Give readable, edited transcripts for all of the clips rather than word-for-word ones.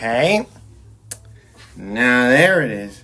Okay. Now there it is.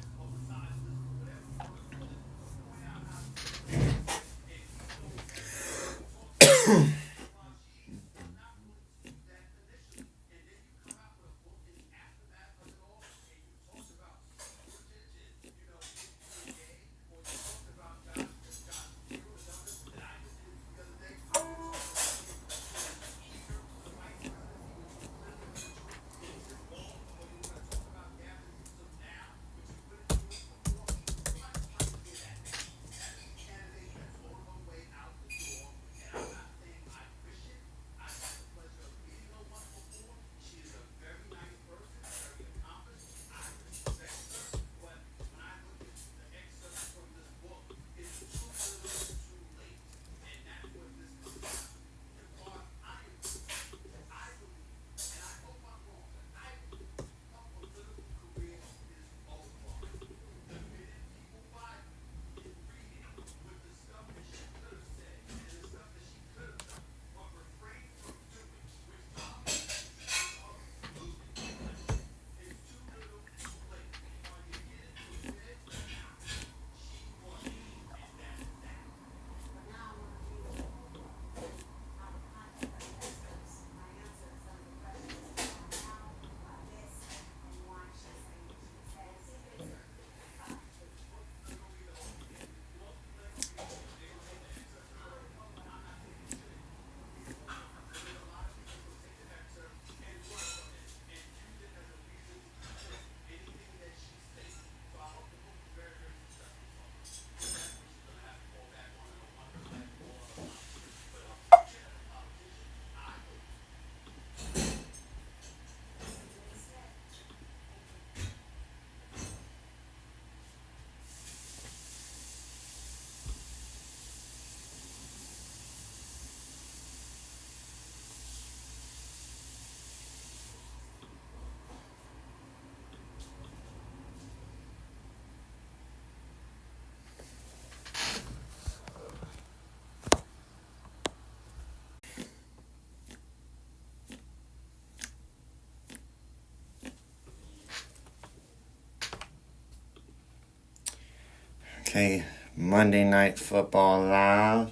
Okay, Monday Night Football Live.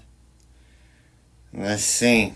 Let's see.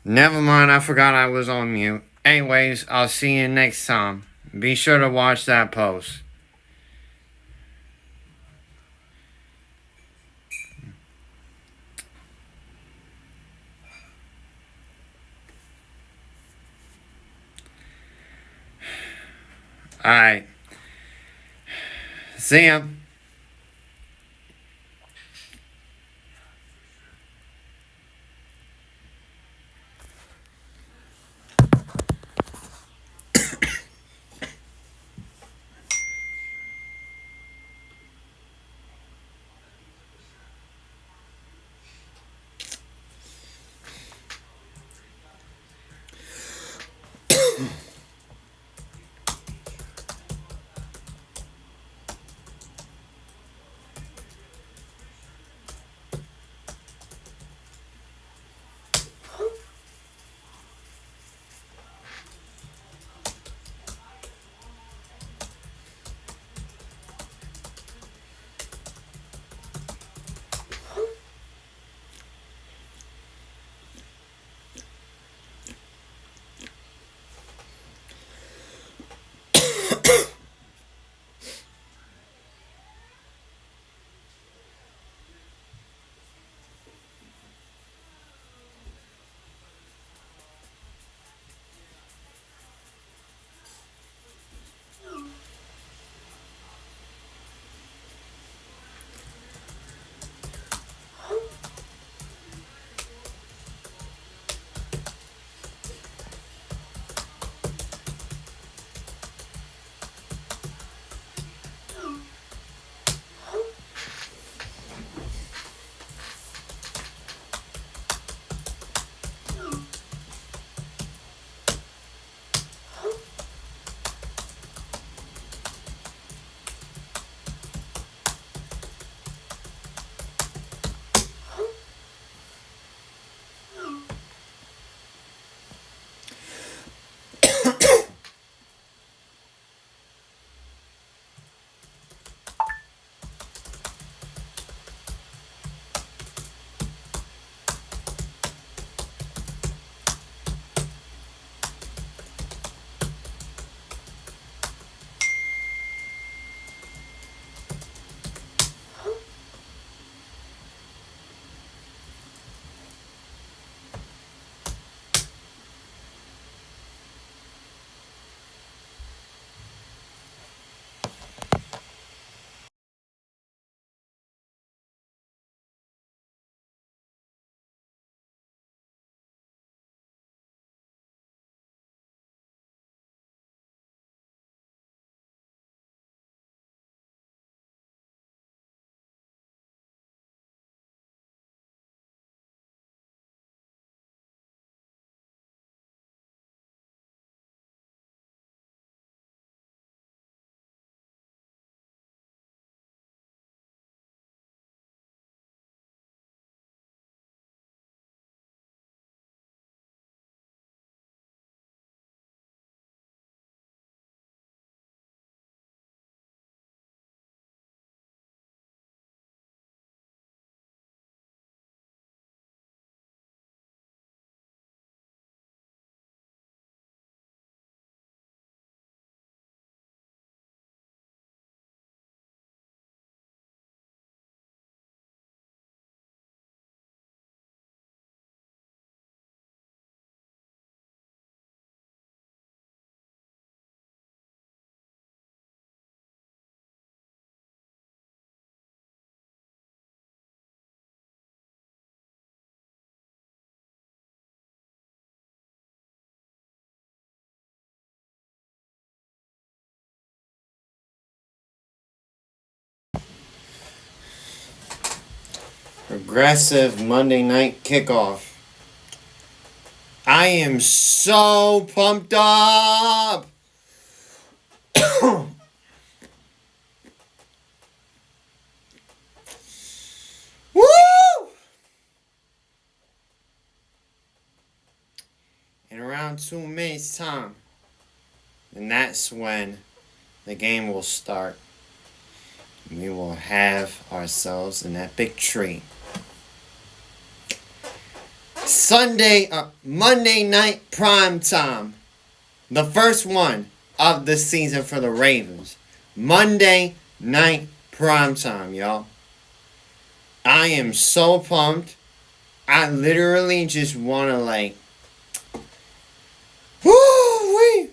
Never mind, I forgot I was on mute. Anyways, I'll see you next time. Be sure to watch that post. Alright. See ya. Progressive Monday night kickoff. I am so pumped up. Woo! In around 2 minutes time. And that's when the game will start. We will have ourselves an epic treat. Monday night prime time. The first one of the season for the Ravens. Monday night prime time, y'all. I am so pumped. I literally just want to woo-wee.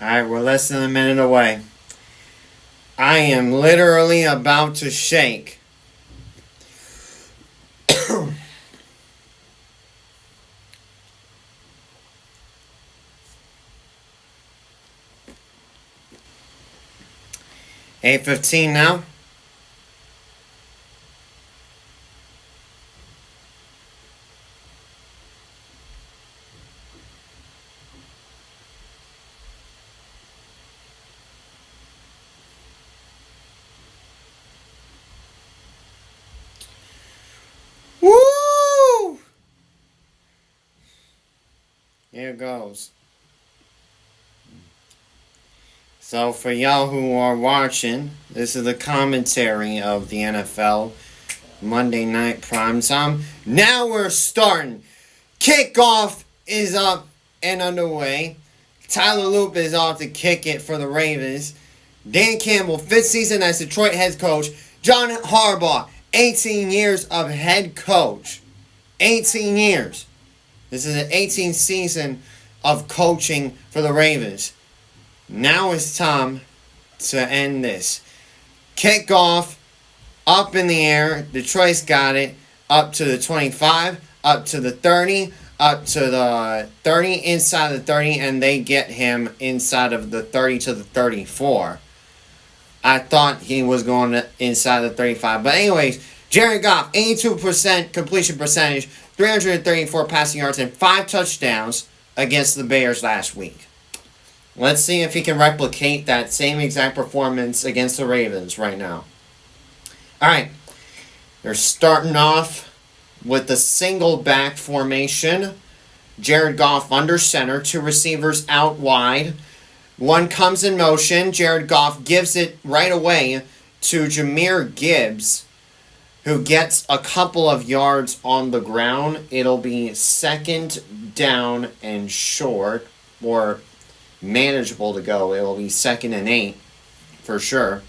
Alright, we're less than a minute away. I am literally about to shake. $8:15 now. Woo! Here goes. So for y'all who are watching, this is the commentary of the NFL Monday night prime time. Now we're starting. Kickoff is up and underway. Tyler Loop is off to kick it for the Ravens. Dan Campbell, 5th season as Detroit head coach. John Harbaugh, 18 years of head coach. 18 years. This is an 18th season of coaching for the Ravens. Now it's time to end this. Kickoff, up in the air. Detroit's got it. Up to the 25, up to the 30, up to the 30, inside the 30, and they get him inside of the 30 to the 34. I thought he was going to inside the 35. But anyways, Jared Goff, 82% completion percentage, 334 passing yards, and 5 touchdowns against the Bears last week. Let's see if he can replicate that same exact performance against the Ravens right now. Alright, they're starting off with the single back formation. Jared Goff under center, 2 receivers out wide. One comes in motion. Jared Goff gives it right away to Jahmyr Gibbs, who gets a couple of yards on the ground. It'll be 2nd down and short, or manageable to go. It'll be 2nd and 8 for sure.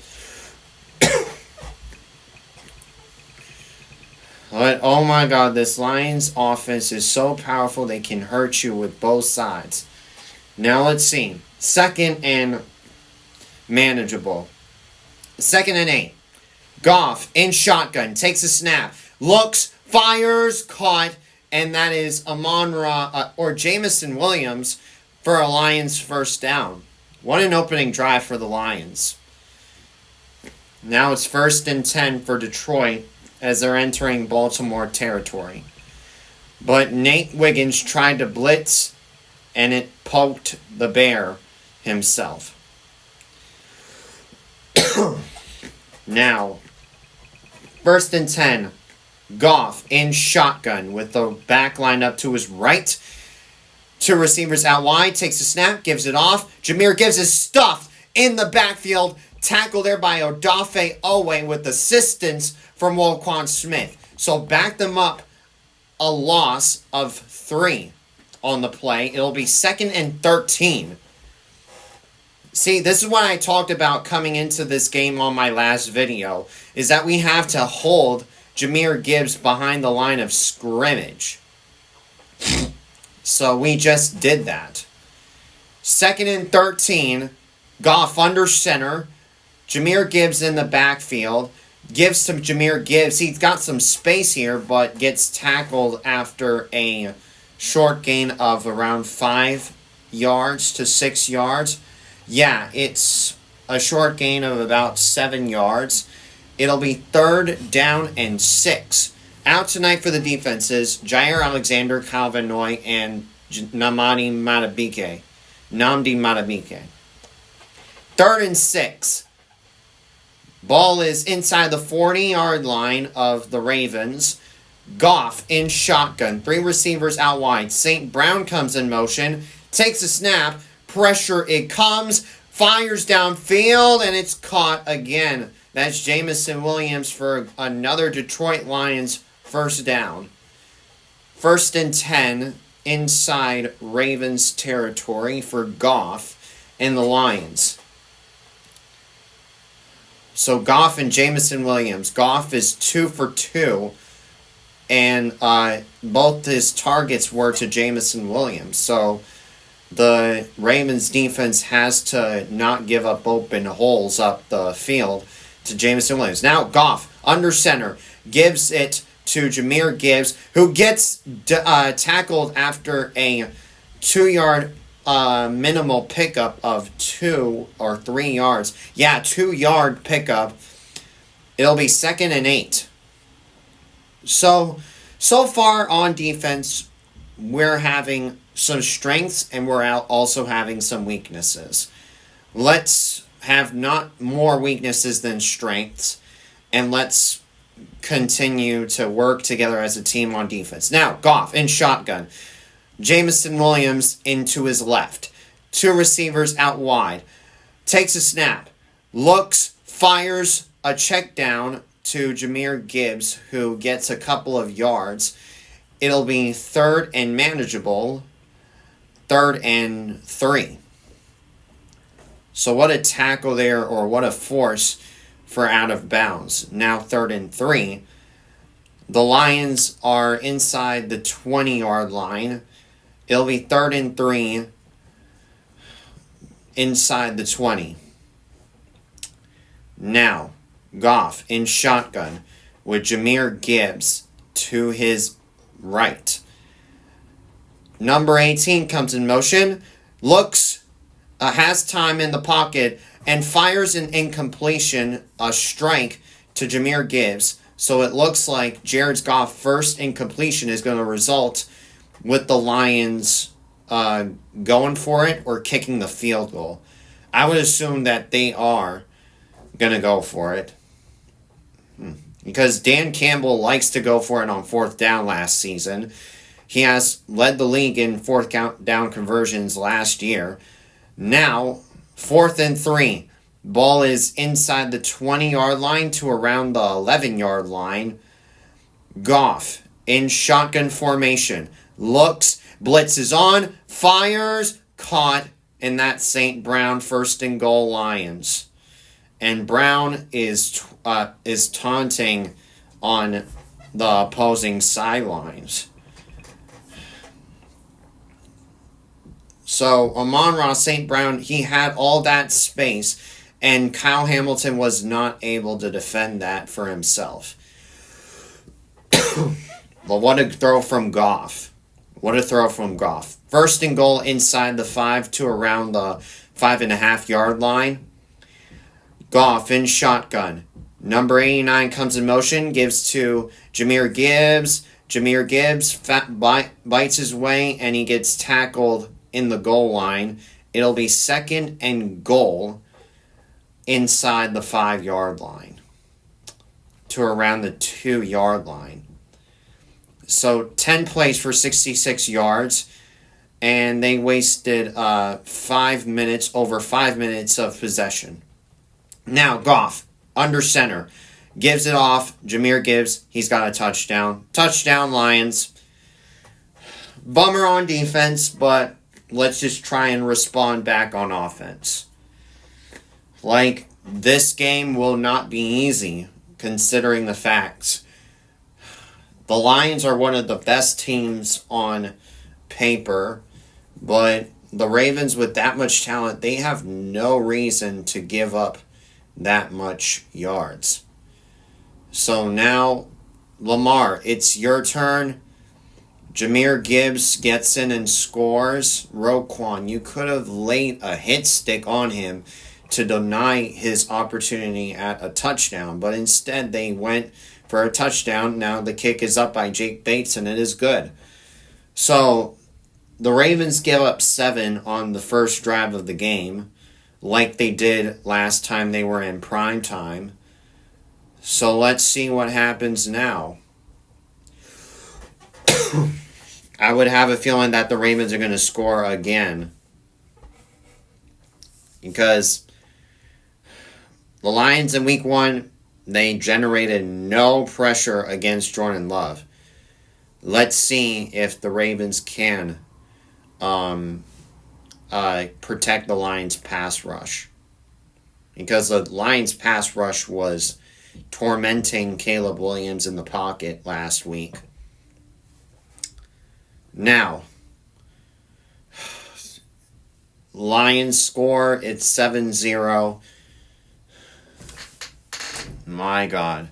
But oh my god, this Lions offense is so powerful they can hurt you with both sides. Now let's see. 2nd and manageable. 2nd and 8. Goff in shotgun, takes a snap, looks, fires, caught, and that is Jameson Williams for a Lions first down. What an opening drive for the Lions. Now it's 1st and 10 for Detroit as they're entering Baltimore territory. But Nate Wiggins tried to blitz, and it poked the bear himself. Now, 1st and 10, Goff in shotgun with the back lined up to his right. 2 receivers out wide, takes a snap, gives it off. Jahmyr Gibbs is stuffed in the backfield, tackled there by Odafe Owe with assistance from Roquan Smith. So back them up a loss of 3 on the play. It'll be 2nd and 13. See, this is what I talked about coming into this game on my last video, is that we have to hold Jahmyr Gibbs behind the line of scrimmage. So we just did that. 2nd and 13, Goff under center, Jahmyr Gibbs in the backfield, gives to Jahmyr Gibbs. He's got some space here, but gets tackled after a short gain of around 5 yards to 6 yards. Yeah, it's a short gain of about 7 yards. It'll be 3rd down and 6. Out tonight for the defenses, Jair Alexander, Calvin Noy, and Nnamdi Madubuike. 3rd and 6. Ball is inside the 40-yard line of the Ravens. Goff in shotgun. 3 receivers out wide. St. Brown comes in motion. Takes a snap. Pressure, it comes, fires downfield, and it's caught again. That's Jameson Williams for another Detroit Lions first down. 1st and 10 inside Ravens territory for Goff and the Lions. So Goff and Jameson Williams. Goff is 2 for 2, and both his targets were to Jameson Williams. So the Ravens defense has to not give up open holes up the field to Jameson Williams. Now Goff, under center, gives it to Jahmyr Gibbs, who gets tackled after a 2-yard minimal pickup of 2 or 3 yards. Yeah, 2-yard pickup. It'll be 2nd and 8. So far on defense, we're having some strengths, and we're also having some weaknesses. Let's have not more weaknesses than strengths, and let's continue to work together as a team on defense. Now, Goff in shotgun. Jameson Williams into his left. 2 receivers out wide. Takes a snap. Looks, fires a check down to Jahmyr Gibbs, who gets a couple of yards. It'll be 3rd and manageable. 3rd and 3. So what a tackle there, or what a force for out of bounds. Now 3rd and 3. The Lions are inside the 20-yard line. It'll be 3rd and 3 inside the 20. Now, Goff in shotgun with Jahmyr Gibbs to his right. Number 18 comes in motion, looks, has time in the pocket, and fires an incompletion, a strike to Jahmyr Gibbs. So it looks like Jared Goff's first incompletion is going to result with the Lions going for it or kicking the field goal. I would assume that they are going to go for it. Because Dan Campbell likes to go for it on 4th down last season. He has led the league in 4th down conversions last year. Now, 4th and 3. Ball is inside the 20-yard line to around the 11-yard line. Goff in shotgun formation. Looks, blitzes on, fires, caught, and that's St. Brown, 1st and goal Lions. And Brown is taunting on the opposing sidelines. So Amon-Ra St. Brown, he had all that space, and Kyle Hamilton was not able to defend that for himself. But what a throw from Goff. What a throw from Goff. 1st and goal inside the 5 to around the 5.5-yard line. Goff in shotgun. Number 89 comes in motion, gives to Jahmyr Gibbs. Jahmyr Gibbs bites his way, and he gets tackled in the goal line. It'll be 2nd and goal inside the 5-yard line to around the 2-yard line. So 10 plays for 66 yards, and they wasted over 5 minutes of possession. Now Goff, under center, gives it off. Jahmyr Gibbs, he's got a touchdown. Touchdown Lions. Bummer on defense, but let's just try and respond back on offense. Like, this game will not be easy, considering the facts. The Lions are one of the best teams on paper, but the Ravens, with that much talent, they have no reason to give up that much yards. So now, Lamar, it's your turn. Jahmyr Gibbs gets in and scores. Roquan, you could have laid a hit stick on him to deny his opportunity at a touchdown, but instead they went for a touchdown. Now the kick is up by Jake Bates, and it is good. So the Ravens give up 7 on the first drive of the game, like they did last time they were in prime time. So let's see what happens now. I would have a feeling that the Ravens are going to score again, because the Lions in week 1, they generated no pressure against Jordan Love. Let's see if the Ravens can protect the Lions' pass rush, because the Lions' pass rush was tormenting Caleb Williams in the pocket last week. Now, Lions score, it's 7-0. My God.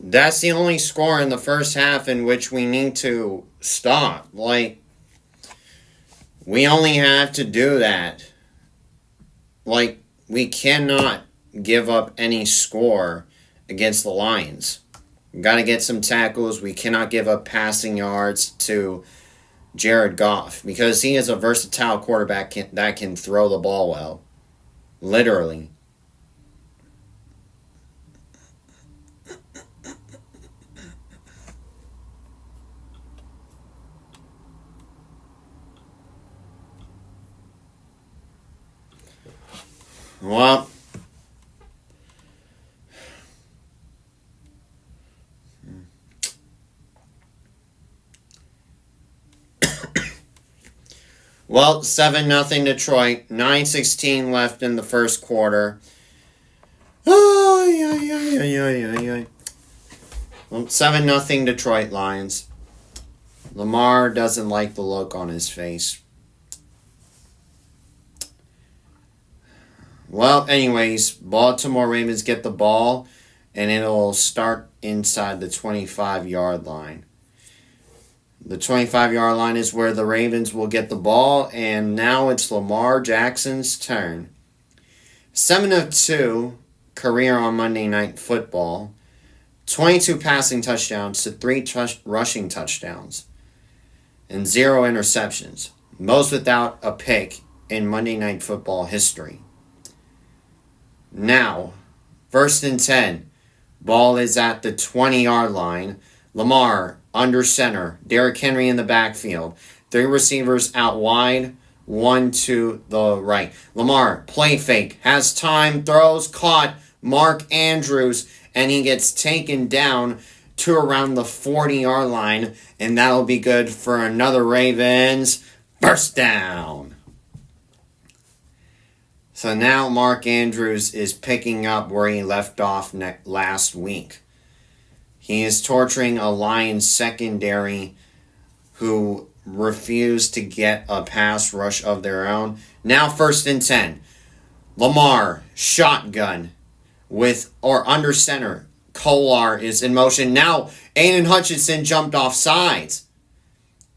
That's the only score in the first half in which we need to stop. Like, we only have to do that. Like, we cannot give up any score against the Lions. We got to get some tackles. We cannot give up passing yards to Jared Goff, because he is a versatile quarterback that can throw the ball well. Literally. Well, well, 7-0 Detroit. 9:16 left in the first quarter. Well, 7-0 Detroit Lions. Lamar doesn't like the look on his face. Well, anyways, Baltimore Ravens get the ball, and it'll start inside the 25-yard line. The 25-yard line is where the Ravens will get the ball, and now it's Lamar Jackson's turn. 7-2 career on Monday Night Football. 22 passing touchdowns to 3 rushing touchdowns. And 0 interceptions. Most without a pick in Monday Night Football history. Now, 1st and 10. Ball is at the 20-yard line. Lamar under center. Derrick Henry in the backfield. 3 receivers out wide. 1 to the right. Lamar, play fake. Has time. Throws. Caught. Mark Andrews. And he gets taken down to around the 40-yard line. And that'll be good for another Ravens first down. So now Mark Andrews is picking up where he left off last week. He is torturing a Lions secondary who refused to get a pass rush of their own. Now 1st and 10. Lamar, shotgun, under center. Kolar is in motion. Now Aiden Hutchinson jumped off sides.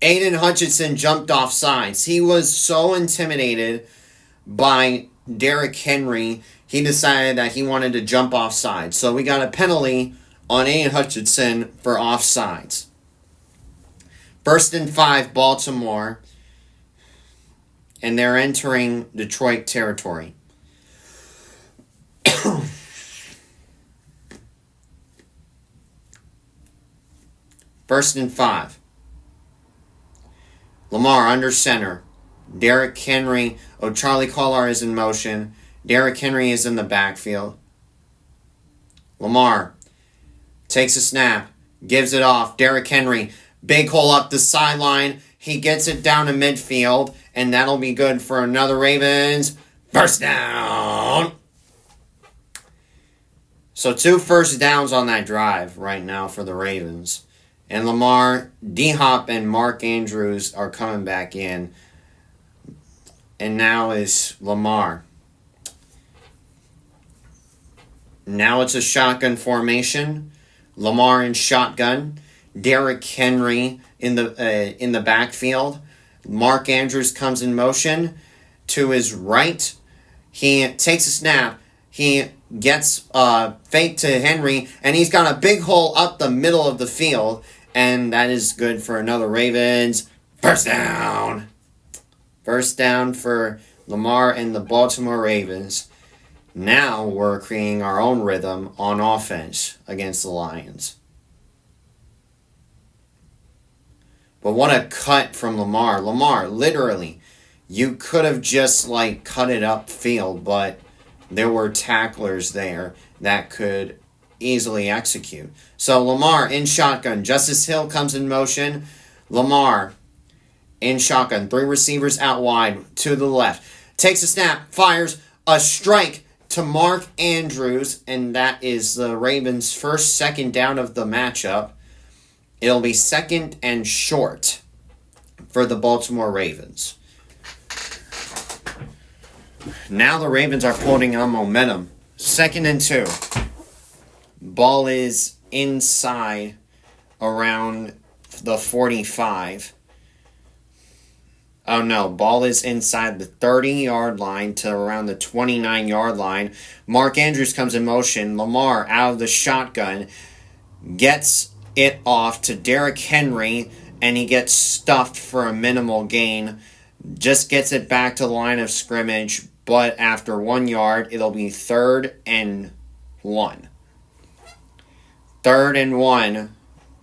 Aiden Hutchinson jumped off sides. He was so intimidated by Derrick Henry, he decided that he wanted to jump off sides. So we got a penalty on Aiden Hutchinson for offsides. 1st and 5, Baltimore. And they're entering Detroit territory. 1st and 5. Lamar under center. Derrick Henry. Charlie Collar is in motion. Derrick Henry is in the backfield. Lamar takes a snap. Gives it off. Derrick Henry. Big hole up the sideline. He gets it down to midfield. And that'll be good for another Ravens first down. So 2 first downs on that drive right now for the Ravens. And Lamar, D-Hop, and Mark Andrews are coming back in. And now is Lamar. Now it's a shotgun formation. Lamar in shotgun. Derrick Henry in the backfield. Mark Andrews comes in motion to his right. He takes a snap. He gets fake to Henry, and he's got a big hole up the middle of the field, and that is good for another Ravens first down. First down for Lamar and the Baltimore Ravens. Now we're creating our own rhythm on offense against the Lions. But what a cut from Lamar. Lamar, literally, you could have just cut it upfield, but there were tacklers there that could easily execute. So Lamar in shotgun. Justice Hill comes in motion. Lamar in shotgun. 3 receivers out wide to the left. Takes a snap. Fires a strike to Mark Andrews. And that is the Ravens' first second down of the matchup. It'll be 2nd and short for the Baltimore Ravens. Now the Ravens are pulling on momentum. 2nd and 2. Ball is inside around the 45. Oh no, ball is inside the 30-yard line to around the 29-yard line. Mark Andrews comes in motion. Lamar out of the shotgun gets it off to Derrick Henry, and he gets stuffed for a minimal gain. Just gets it back to the line of scrimmage, but after 1 yard, it'll be 3rd and 1. 3rd and 1.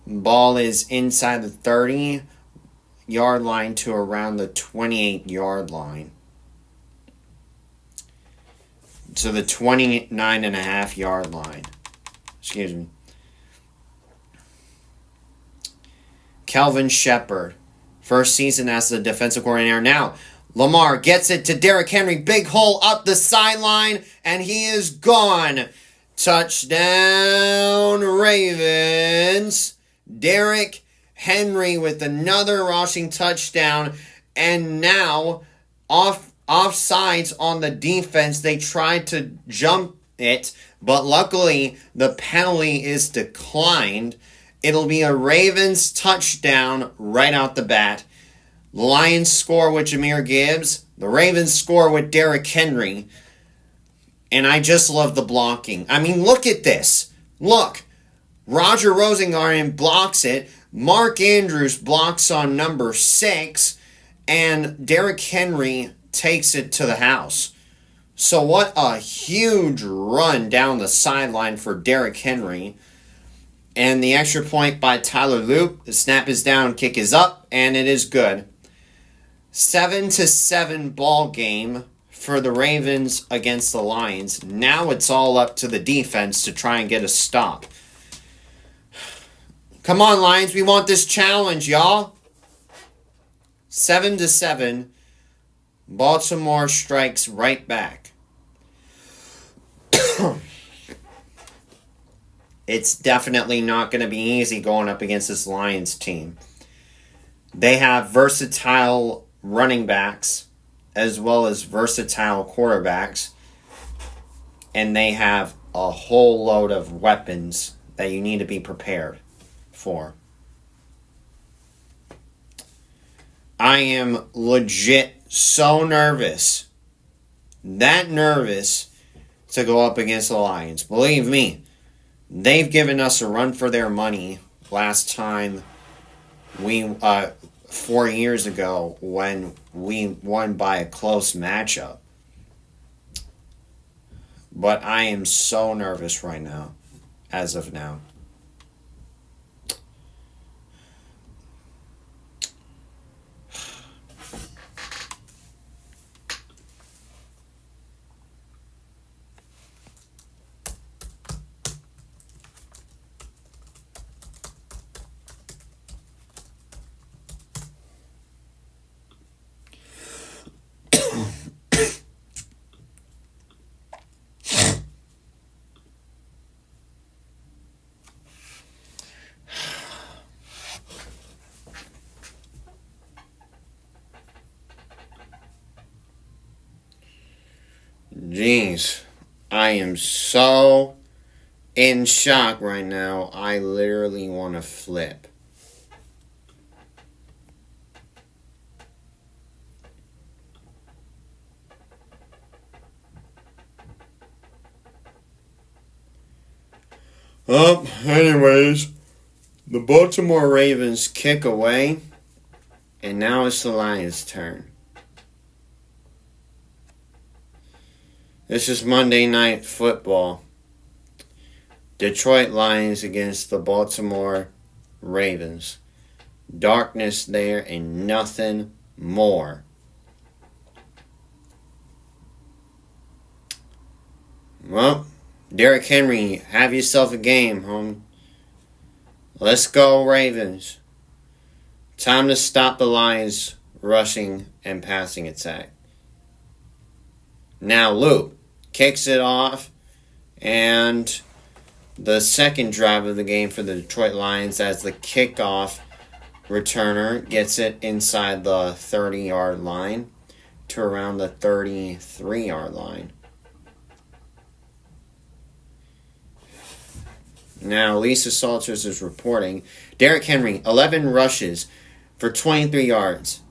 Ball is inside the 30-yard line to around the 28-yard line. To the 29.5-yard line. Excuse me. Kelvin Shepard. First season as the defensive coordinator. Now, Lamar gets it to Derrick Henry. Big hole up the sideline, and he is gone. Touchdown, Ravens. Derrick Henry with another rushing touchdown. And now, offsides on the defense. They tried to jump it, but luckily the penalty is declined. It'll be a Ravens touchdown right out the bat. The Lions score with Jahmyr Gibbs. The Ravens score with Derrick Henry. And I just love the blocking. I mean, look at this. Look. Roger Rosengarten blocks it. Mark Andrews blocks on number 6. And Derrick Henry takes it to the house. So what a huge run down the sideline for Derrick Henry. And the extra point by Tyler Loop. The snap is down, kick is up, and it is good. 7-7 ball game for the Ravens against the Lions. Now it's all up to the defense to try and get a stop. Come on, Lions, we want this challenge, y'all. 7-7. Baltimore strikes right back. It's definitely not going to be easy going up against this Lions team. They have versatile running backs as well as versatile quarterbacks. And they have a whole load of weapons that you need to be prepared for. I am legit so nervous. That nervous to go up against the Lions. Believe me, they've given us a run for their money last time 4 years ago when we won by a close matchup. But I am so nervous right now, as of now. Jeez, I am so in shock right now. I literally want to flip. Anyways, the Baltimore Ravens kick away, and now it's the Lions' turn. This is Monday Night Football. Detroit Lions against the Baltimore Ravens. Darkness there and nothing more. Well, Derrick Henry, have yourself a game, homie. Let's go, Ravens. Time to stop the Lions' rushing and passing attack. Now Luke kicks it off, and the second drive of the game for the Detroit Lions as the kickoff returner gets it inside the 30-yard line to around the 33-yard line. Now, Lisa Salters is reporting Derrick Henry, 11 rushes for 23 yards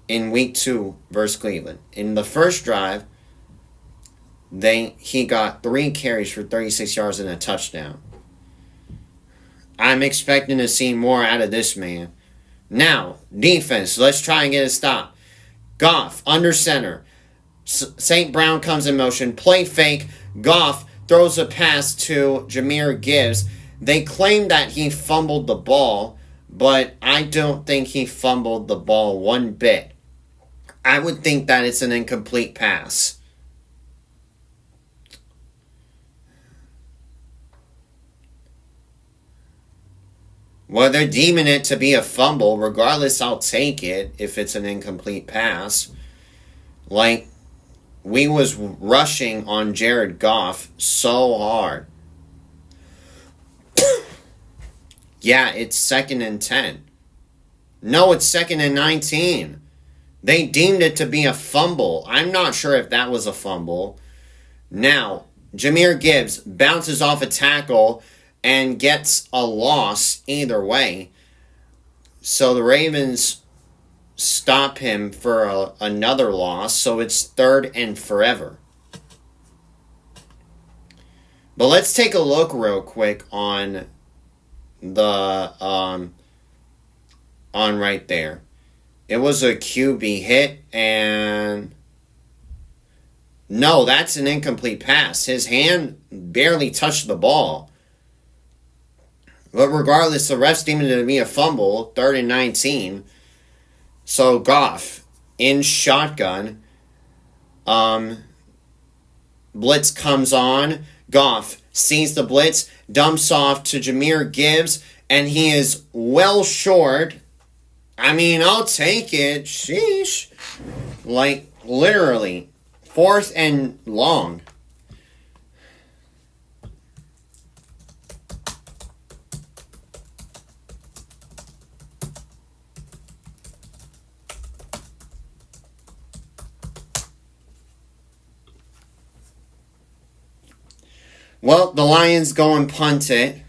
in Week 2 versus Cleveland. In the first drive, he got 3 carries for 36 yards and a touchdown. I'm expecting to see more out of this man. Now, defense, let's try and get a stop. Goff, under center. St. Brown comes in motion. Play fake. Goff throws a pass to Jahmyr Gibbs. They claim that he fumbled the ball, but I don't think he fumbled the ball one bit. I would think that it's an incomplete pass. Well, they're deeming it to be a fumble. Regardless, I'll take it if it's an incomplete pass. Like, we was rushing on Jared Goff so hard. Yeah, it's 2nd and 10. No, it's 2nd and 19. They deemed it to be a fumble. I'm not sure if that was a fumble. Now, Jahmyr Gibbs bounces off a tackle and gets a loss either way. So the Ravens stop him for another loss, so it's 3rd and forever. But let's take a look real quick on the on right there. It was a QB hit, and no, that's an incomplete pass. His hand barely touched the ball. But regardless, the refs deemed it to be a fumble, 3rd and 19. So Goff in shotgun. Blitz comes on. Goff sees the blitz, dumps off to Jahmyr Gibbs, and he is well short. I mean, I'll take it. Sheesh. Like, literally. 4th and long. Well, the Lions go and punt it.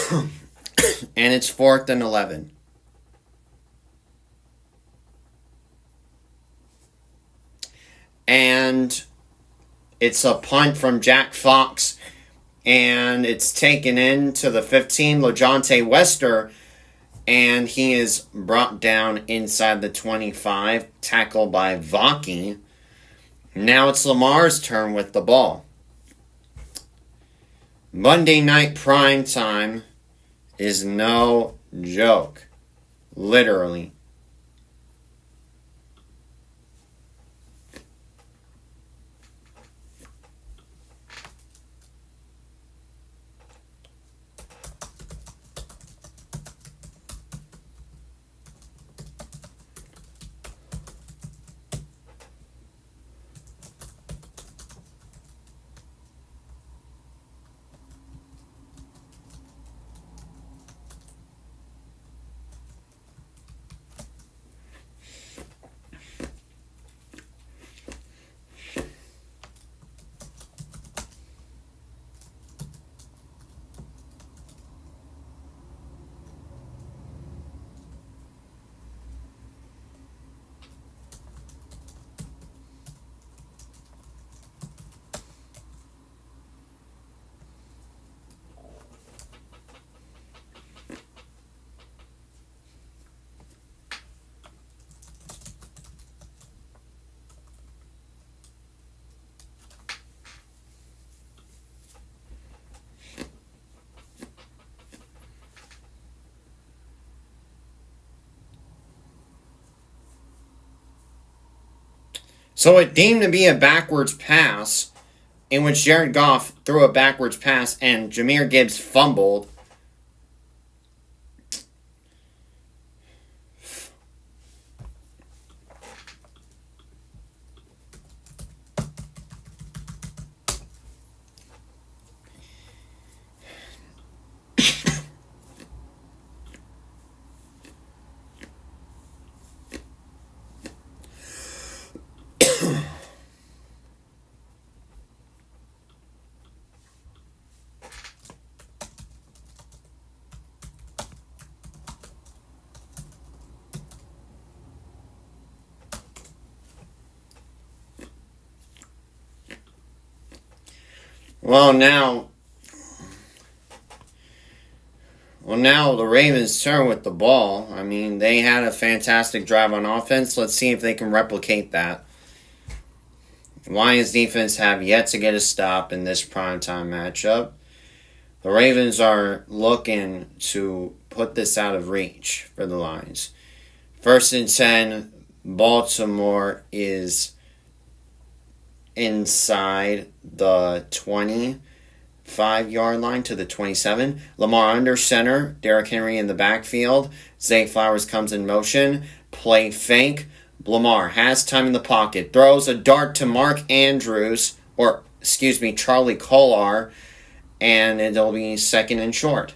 And it's 4th and 11. And it's a punt from Jack Fox. And it's taken into the 15, LeJontay Wester. And he is brought down inside the 25, tackled by Vaki. Now it's Lamar's turn with the ball. Monday night prime time is no joke. Literally. So it deemed to be a backwards pass, in which Jared Goff threw a backwards pass and Jahmyr Gibbs fumbled. Well, now the Ravens turn with the ball. I mean, they had a fantastic drive on offense. Let's see if they can replicate that. Lions defense have yet to get a stop in this primetime matchup. The Ravens are looking to put this out of reach for the Lions. 1st and 10, Baltimore is inside the 25-yard line to the 27. Lamar under center. Derrick Henry in the backfield. Zay Flowers comes in motion. Play fake. Lamar has time in the pocket. Throws a dart to Mark Andrews. Charlie Kolar. And it'll be 2nd and short.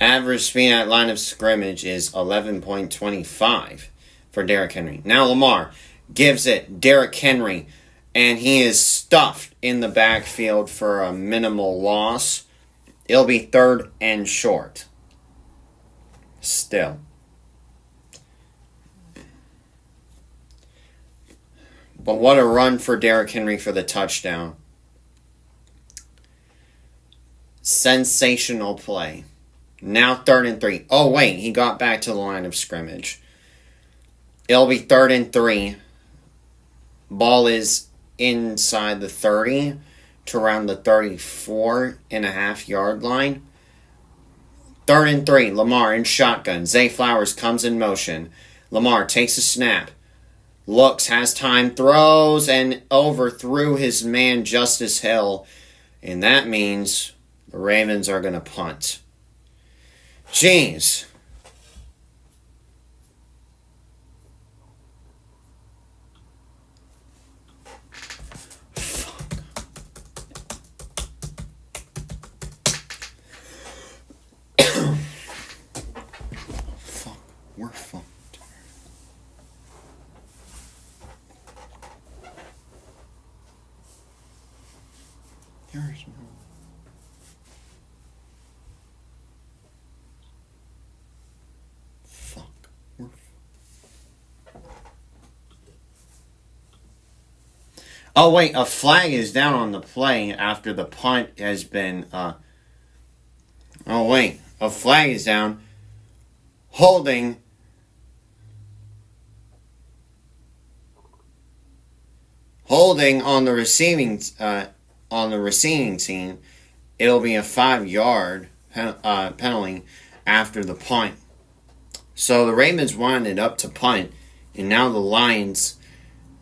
Average speed at line of scrimmage is 11.25 for Derrick Henry. Now Lamar gives it Derrick Henry, and he is stuffed in the backfield for a minimal loss. It'll be 3rd and short. Still. But what a run for Derrick Henry for the touchdown. Sensational play. Now 3rd and 3. Oh, wait. He got back to the line of scrimmage. It'll be 3rd and 3. Ball is inside the 30 to around the 34.5-yard line. 3rd and 3. Lamar in shotgun. Zay Flowers comes in motion. Lamar takes a snap. Looks, has time, throws, and overthrew his man Justice Hill. And that means the Ravens are going to punt. Jeez. Fuck. There's no. Fuck. Oh wait, a flag is down on the play after the punt has been. Oh wait, a flag is down. Holding. Holding on the receiving team, it'll be a 5-yard penalty after the punt. So the Ravens wanted up to punt, and now the Lions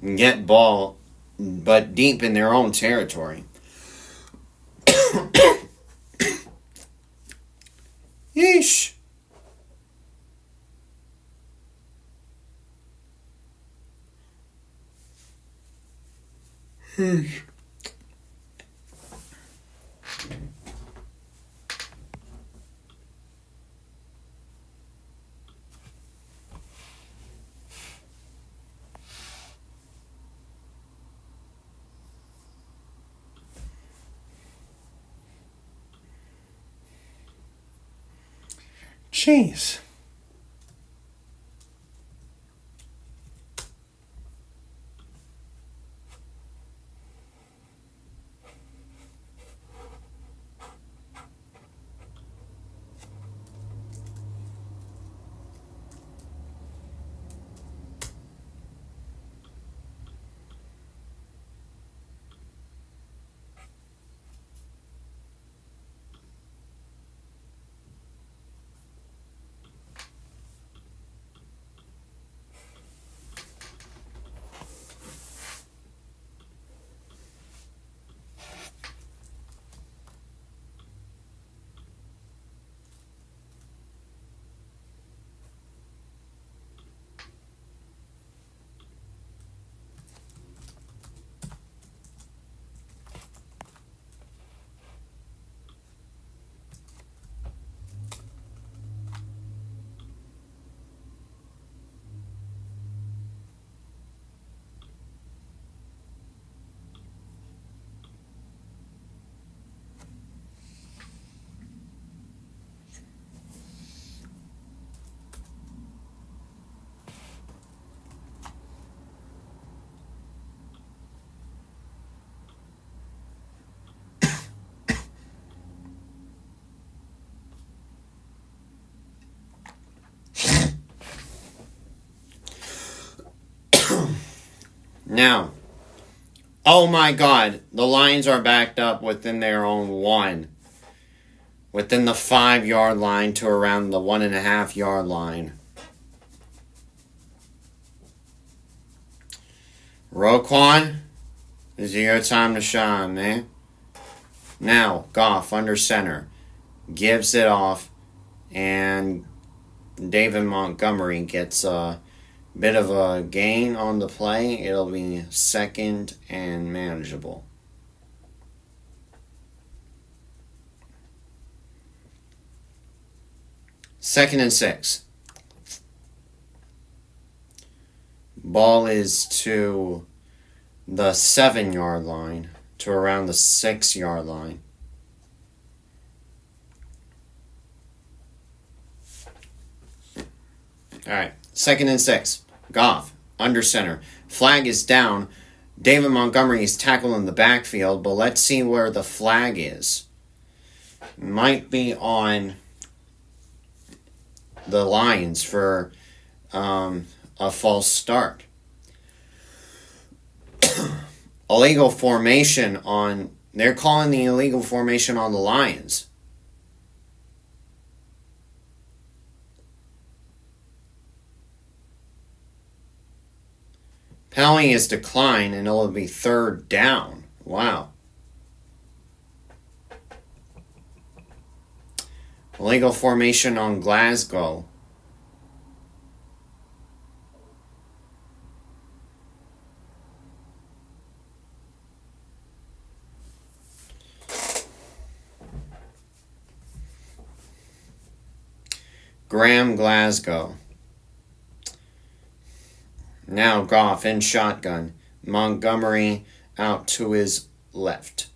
get ball, but deep in their own territory. Yeesh. Jeez. Now, oh my God, the Lions are backed up within their own 1. Within the 5-yard line to around the 1.5-yard line. Roquan, this is your time to shine, man. Now, Goff under center. Gives it off. And David Montgomery gets a bit of a gain on the play. It'll be 2nd and manageable. Second and 6. Ball is to the 7-yard line to around the 6-yard line. All right, 2nd and 6. Goff, under center. Flag is down. David Montgomery is tackled in the backfield, but let's see where the flag is. Might be on the Lions for a false start. Illegal formation on... They're calling the illegal formation on the Lions. Penalty is declined, and it'll be 3rd down. Wow. Illegal formation on Glasgow. Graham, Glasgow. Now Goff in shotgun. Montgomery out to his left.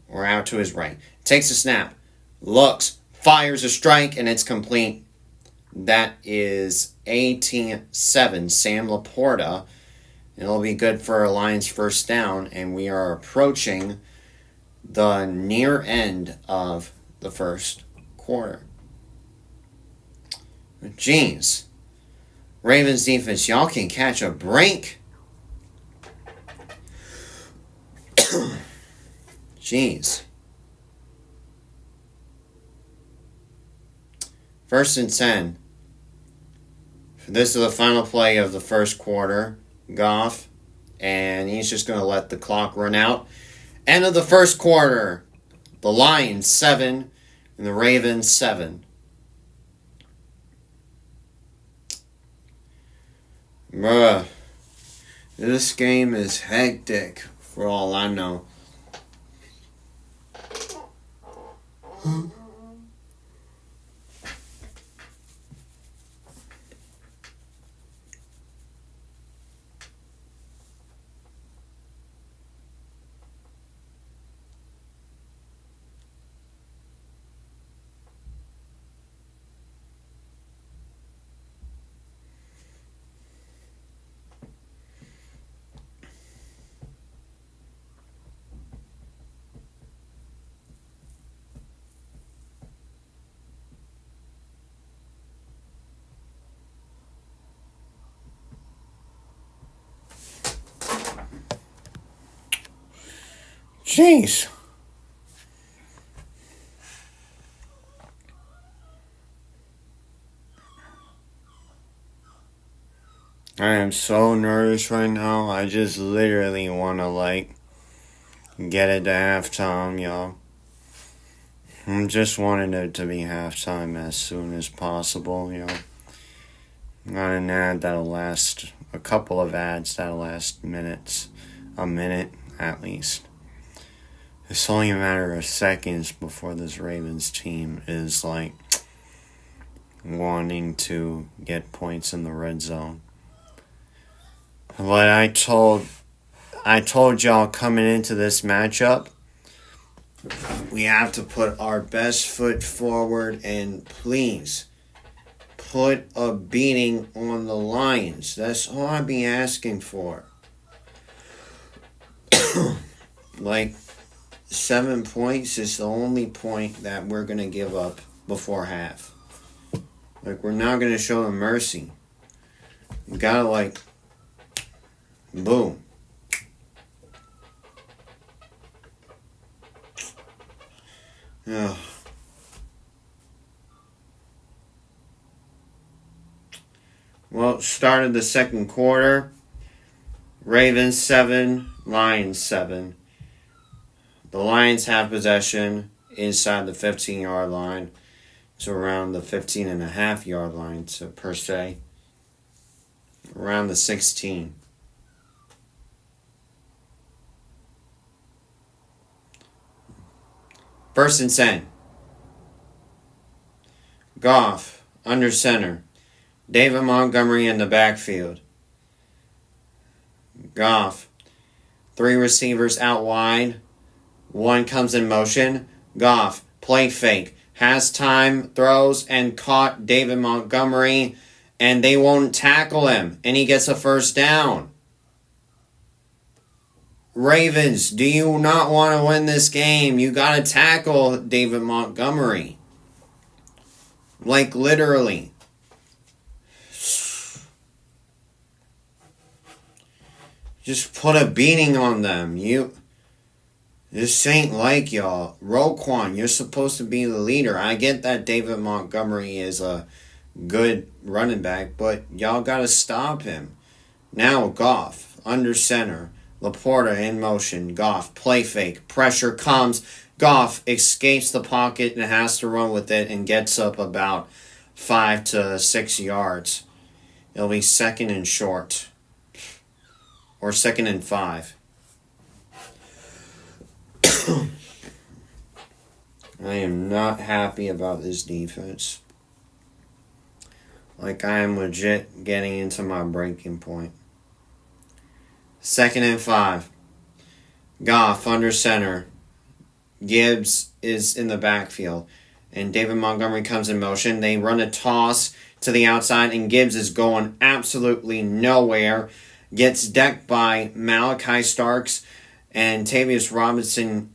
or out to his right. Takes a snap. Looks. Fires a strike, and it's complete. That is 18-7. Sam Laporta. It'll be good for a Lions first down, and we are approaching the near end of the first quarter. Jeez. Ravens defense, y'all can catch a break. Jeez. First and 10. This is the final play of the first quarter. Goff. And he's just going to let the clock run out. End of the first quarter. The Lions 7 and the Ravens 7. Bruh. This game is hectic for all I know. Jeez. I am so nervous right now. I just literally want to, get it to halftime, y'all. I'm just wanting it to be halftime as soon as possible, Not an ad that'll last, a couple of ads that'll last minutes, a minute at least. It's only a matter of seconds before this Ravens team is, wanting to get points in the red zone. But I told y'all coming into this matchup, we have to put our best foot forward and please put a beating on the Lions. That's all I be asking for. 7 points is the only point that we're going to give up before half. We're not going to show them mercy. We gotta, boom. Yeah. Well, started the second quarter. Ravens 7, Lions 7. The Lions have possession inside the 15-yard line. So around the 15.5-yard line, per se. Around the 16. First and 10. Goff, under center. David Montgomery in the backfield. Goff. 3 receivers out wide. 1 comes in motion. Goff, play fake. Has time, throws, and caught David Montgomery. And they won't tackle him. And he gets a first down. Ravens, do you not want to win this game? You got to tackle David Montgomery. Literally. Just put a beating on them. This ain't like y'all. Roquan, you're supposed to be the leader. I get that David Montgomery is a good running back, but y'all got to stop him. Now Goff, under center. Laporta in motion. Goff, play fake. Pressure comes. Goff escapes the pocket and has to run with it and gets up about 5 to 6 yards. It'll be 2nd and short. Or 2nd and 5. I am not happy about this defense. I am legit getting into my breaking point. 2nd and 5. Goff under center. Gibbs is in the backfield. And David Montgomery comes in motion. They run a toss to the outside, and Gibbs is going absolutely nowhere. Gets decked by Malachi Starks, and Tavius Robinson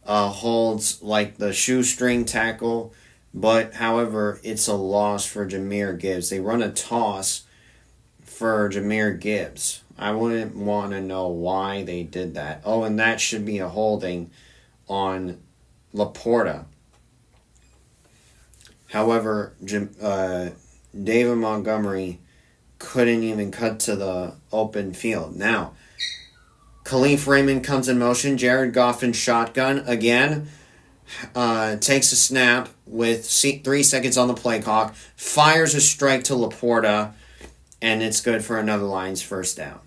holds like the shoestring tackle. But, however, it's a loss for Jahmyr Gibbs. They run a toss for Jahmyr Gibbs. I wouldn't want to know why they did that. Oh, and that should be a holding on Laporta. However, David Montgomery couldn't even cut to the open field. Now, Khalif Raymond comes in motion. Jared Goff in shotgun again. Takes a snap with 3 seconds on the play clock. Fires a strike to Laporta. And it's good for another Lions first down.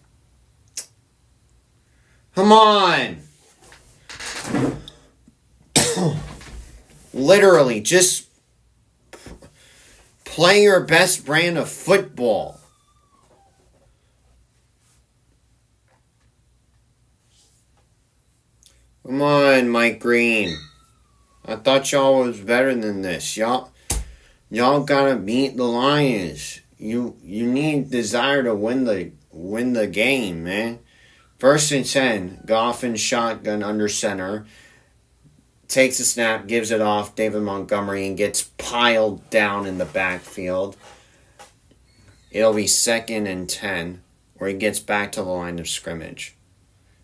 Come on! Literally, just play your best brand of football. Come on, Mike Green. I thought y'all was better than this. Y'all gotta beat the Lions. You need desire to win the game, man. 1st and 10. Goff in shotgun under center. Takes a snap, gives it off David Montgomery, and gets piled down in the backfield. It'll be 2nd and 10, where he gets back to the line of scrimmage.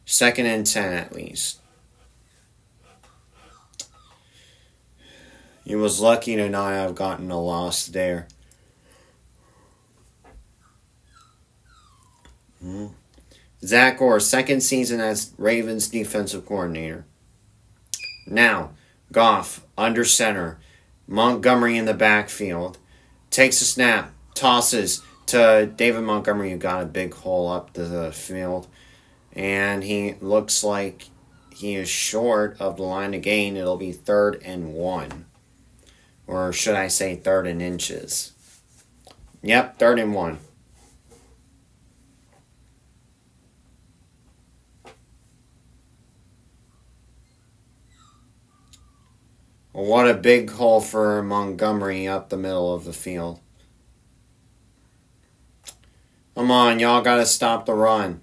2nd and 10 at least. He was lucky to not have gotten a loss there. Zach Orr, 2nd season as Ravens defensive coordinator. Now, Goff under center. Montgomery in the backfield. Takes a snap. Tosses to David Montgomery, who got a big hole up the field. And he looks like he is short of the line of gain. It'll be 3rd and 1. Or should I say 3rd and inches. Yep, 3rd and 1. What a big hole for Montgomery up the middle of the field. Come on, y'all gotta stop the run.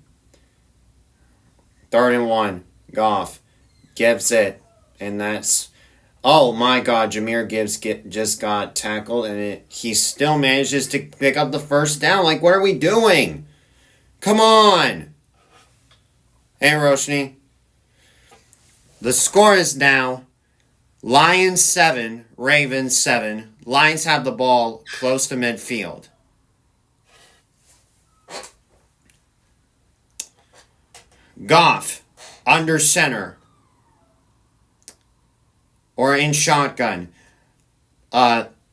3rd and 1. Goff gives it. And that's... Oh my God, Jahmyr Gibbs just got tackled. And he still manages to pick up the first down. Like, what are we doing? Come on. Hey, Roshni. The score is now... Lions 7, Ravens 7. Lions have the ball close to midfield. Goff under center. Or in shotgun.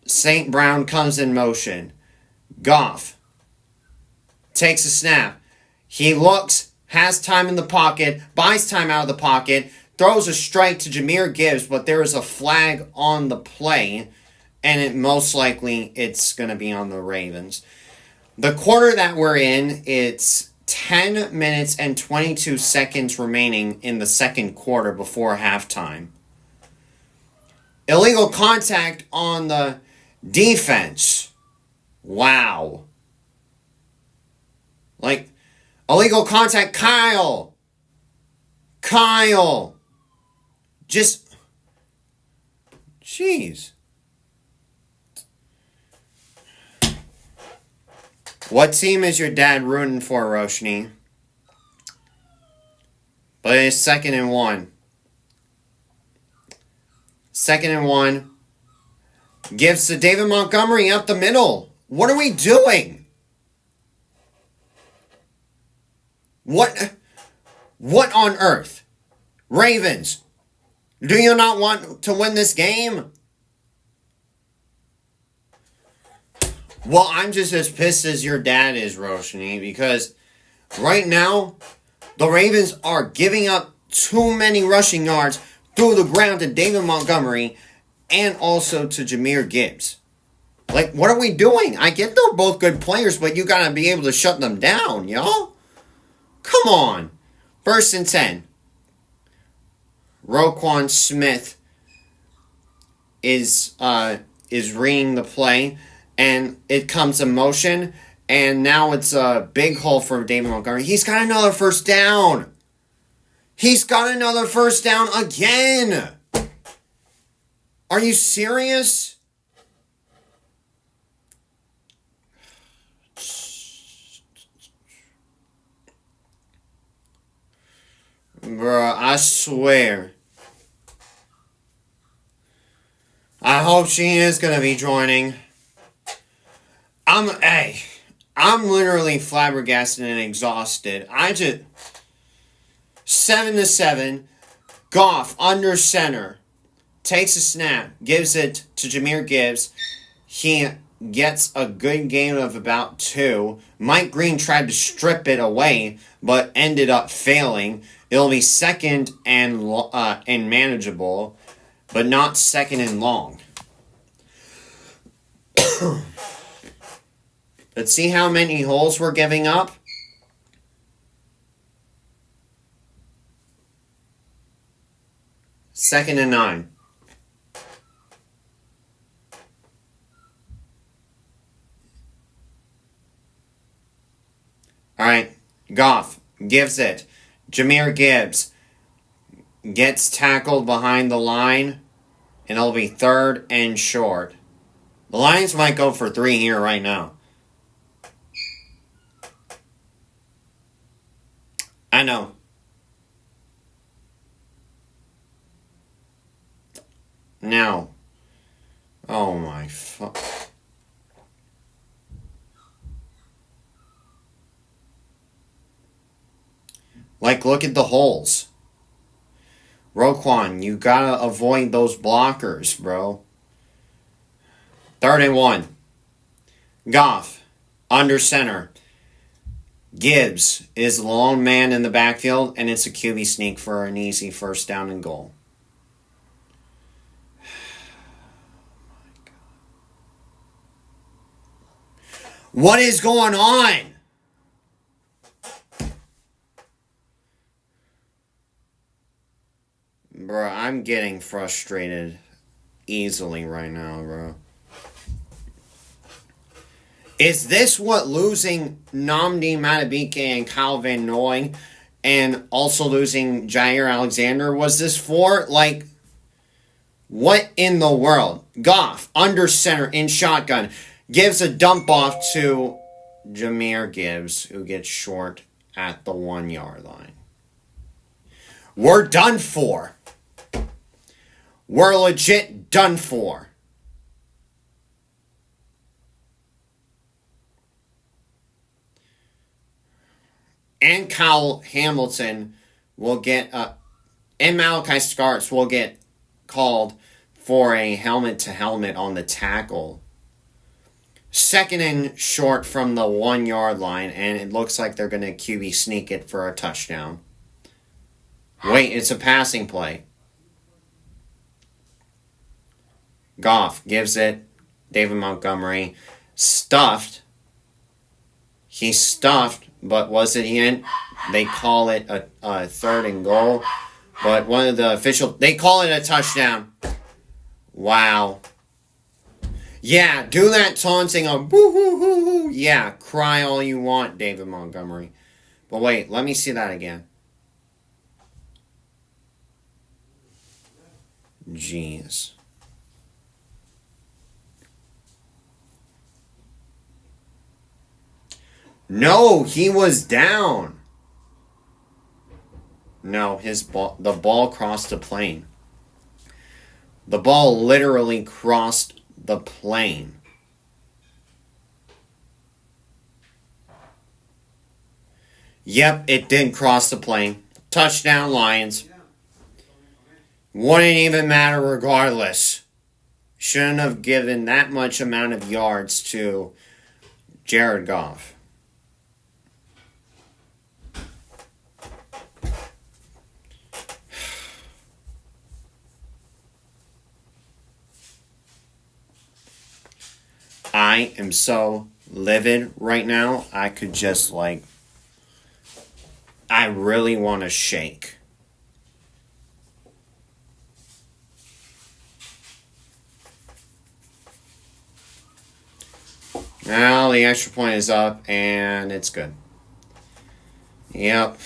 St. Brown comes in motion. Goff takes a snap. He looks, has time in the pocket, buys time out of the pocket, throws a strike to Jahmyr Gibbs, but there is a flag on the play, and most likely it's going to be on the Ravens. The quarter that we're in, it's 10 minutes and 22 seconds remaining in the second quarter before halftime. Illegal contact on the defense. Wow. Like, illegal contact, Kyle. Just, jeez. What team is your dad rooting for, Roshni? But it's 2nd and 1. 2nd and 1. Gives to David Montgomery up the middle. What are we doing? What on earth? Ravens, do you not want to win this game? Well, I'm just as pissed as your dad is, Roshni, because right now, the Ravens are giving up too many rushing yards through the ground to David Montgomery and also to Jahmyr Gibbs. Like, what are we doing? I get they're both good players, but you got to be able to shut them down, y'all. Come on. 1st and 10. Roquan Smith is reading the play, and it comes in motion, and now it's a big hole for David Montgomery. He's got another first down. He's got another first down again. Are you serious? Bruh, I swear. I hope she is gonna be joining. I'm literally flabbergasted and exhausted. 7-7. Goff under center. Takes a snap. Gives it to Jahmyr Gibbs. He gets a good gain of about 2. Mike Green tried to strip it away, but ended up failing. It'll be second and manageable, but not second and long. Let's see how many holes we're giving up. Second and 9. Alright, Goff gives it. Jahmyr Gibbs gets tackled behind the line, and it'll be third and short. The Lions might go for 3 here right now. I know. Now. Oh my fuck. Like, look at the holes. Roquan, you gotta avoid those blockers, bro. Third and 1. Goff, under center. Gibbs is the lone man in the backfield, and it's a QB sneak for an easy first down and goal. What is going on? Bro, I'm getting frustrated easily right now, bro. Is this what losing Nnamdi Madubuike and Kyle Van Noy and also losing Jair Alexander was this for? Like, what in the world? Goff, under center, in shotgun, gives a dump off to Jahmyr Gibbs, who gets short at the 1-yard line. We're done for. We're legit done for. And Kyle Hamilton will get, and Malachi Starks will get called for a helmet-to-helmet on the tackle. Second and short from the 1-yard line, and it looks like they're going to QB sneak it for a touchdown. Wait, it's a passing play. Goff gives it. David Montgomery. Stuffed. He's stuffed, but was it in? They call it a third and goal. But one of the officials, they call it a touchdown. Wow. Yeah, do that taunting on boo-hoo-hoo-hoo. Yeah, cry all you want, David Montgomery. But wait, let me see that again. Jeez. No, he was down. No, the ball crossed the plane. The ball literally crossed the plane. Yep, it did cross the plane. Touchdown, Lions. Wouldn't even matter regardless. Shouldn't have given that much amount of yards to Jared Goff. I am so livid right now. I could just I really want to shake. Now the extra point is up, and it's good. Yep.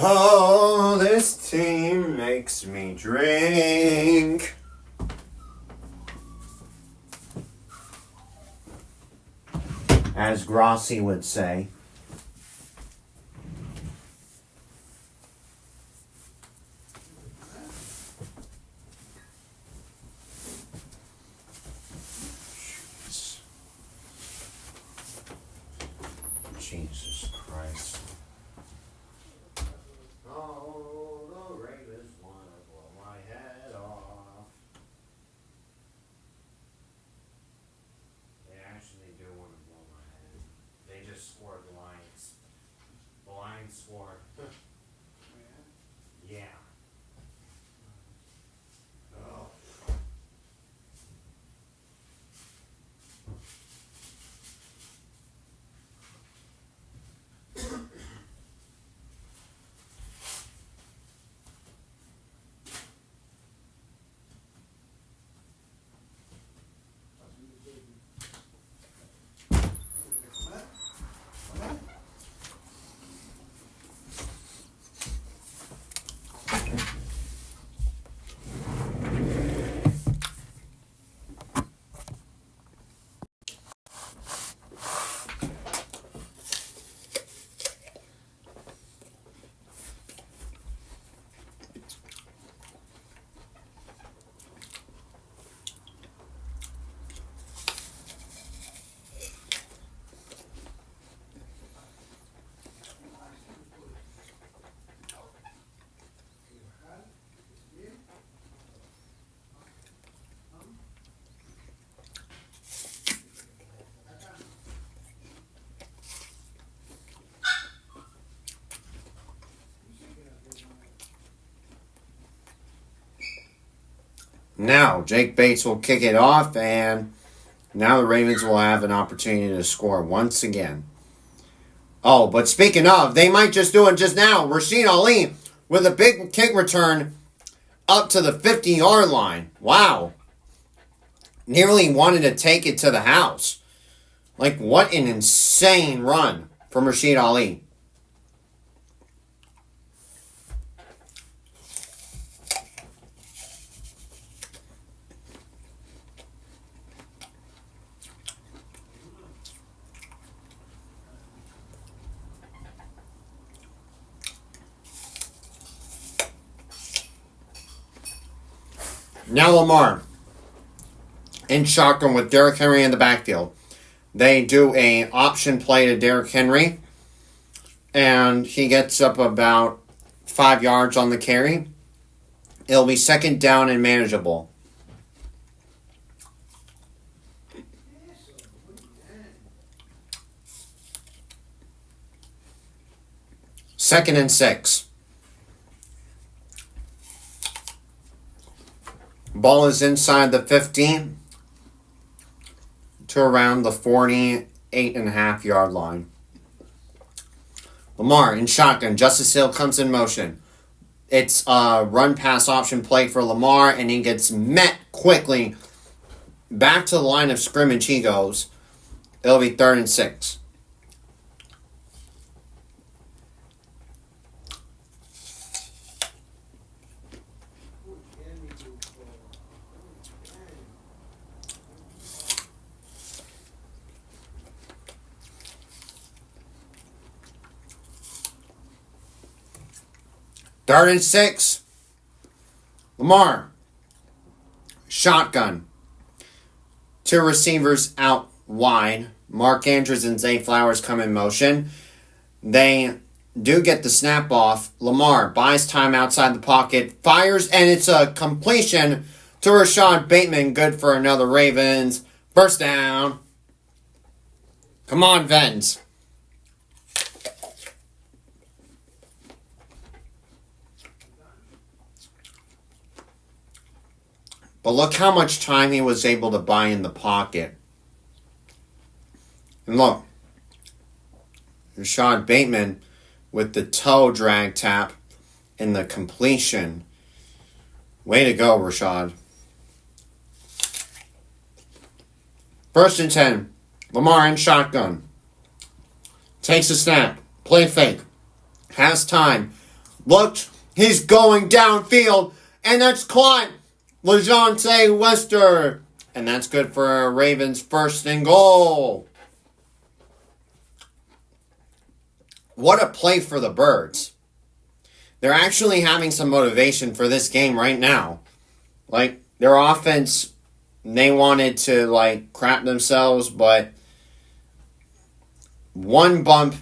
Oh, this team makes me drink. As Grossi would say. Jesus Christ. Oh, the Ravens want to blow my head off. They actually do want to blow my head. They just scored the Lions. The Lions scored. Yeah. Oh. Now, Jake Bates will kick it off, and now the Ravens will have an opportunity to score once again. Oh, but speaking of, they might just do it just now. Rashid Ali with a big kick return up to the 50-yard line. Wow. Nearly wanted to take it to the house. Like, what an insane run from Rashid Ali. Now Lamar in shotgun with Derrick Henry in the backfield. They do a option play to Derrick Henry, and he gets up about 5 yards on the carry. It'll be second down and manageable. Second and 6. Ball is inside the 15 to around the 48.5-yard line. Lamar in shotgun. Justice Hill comes in motion. It's a run-pass option play for Lamar, and he gets met quickly. Back to the line of scrimmage he goes. It'll be 3rd and 6. Third and 6. Lamar. Shotgun. 2 receivers out wide. Mark Andrews and Zay Flowers come in motion. They do get the snap off. Lamar buys time outside the pocket, fires, and it's a completion to Rashad Bateman. Good for another Ravens first down. Come on, Vens. But look how much time he was able to buy in the pocket. And look, Rashad Bateman with the toe drag tap and the completion. Way to go, Rashad. 1st and 10. Lamar in shotgun. Takes a snap. Play fake. Has time. Looked. He's going downfield. And that's caught. LeJohntay Wester. And that's good for Ravens' 1st and goal. What a play for the Birds. They're actually having some motivation for this game right now. Like, their offense, they wanted to, crap themselves, but one bump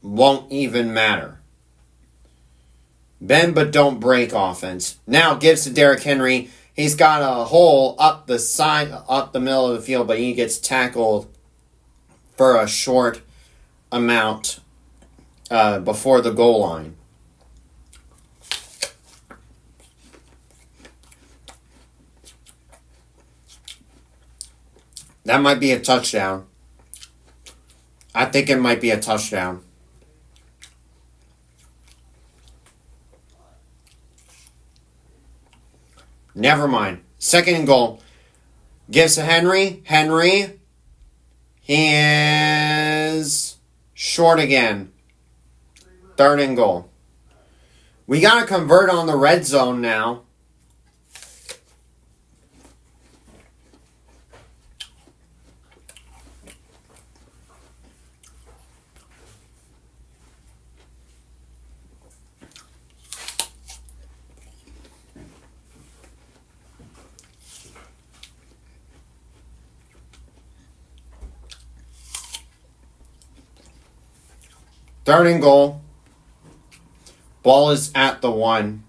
won't even matter. Bend but don't break offense. Now gives to Derrick Henry. He's got a hole up the side, up the middle of the field, but he gets tackled for a short amount before the goal line. That might be a touchdown. I think it might be a touchdown. Never mind. 2nd and goal. Gives to Henry. Henry. He is short again. 3rd and goal. We got to convert on the red zone now. Third and goal. Ball is at the 1.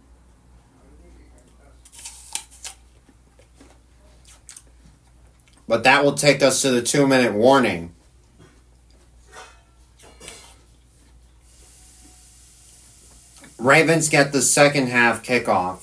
But that will take us to the 2-minute warning. Ravens get the second half kickoff.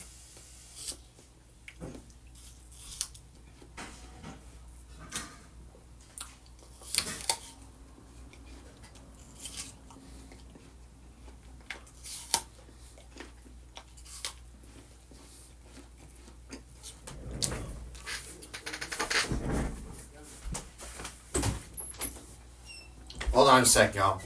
Hold on a sec, y'all.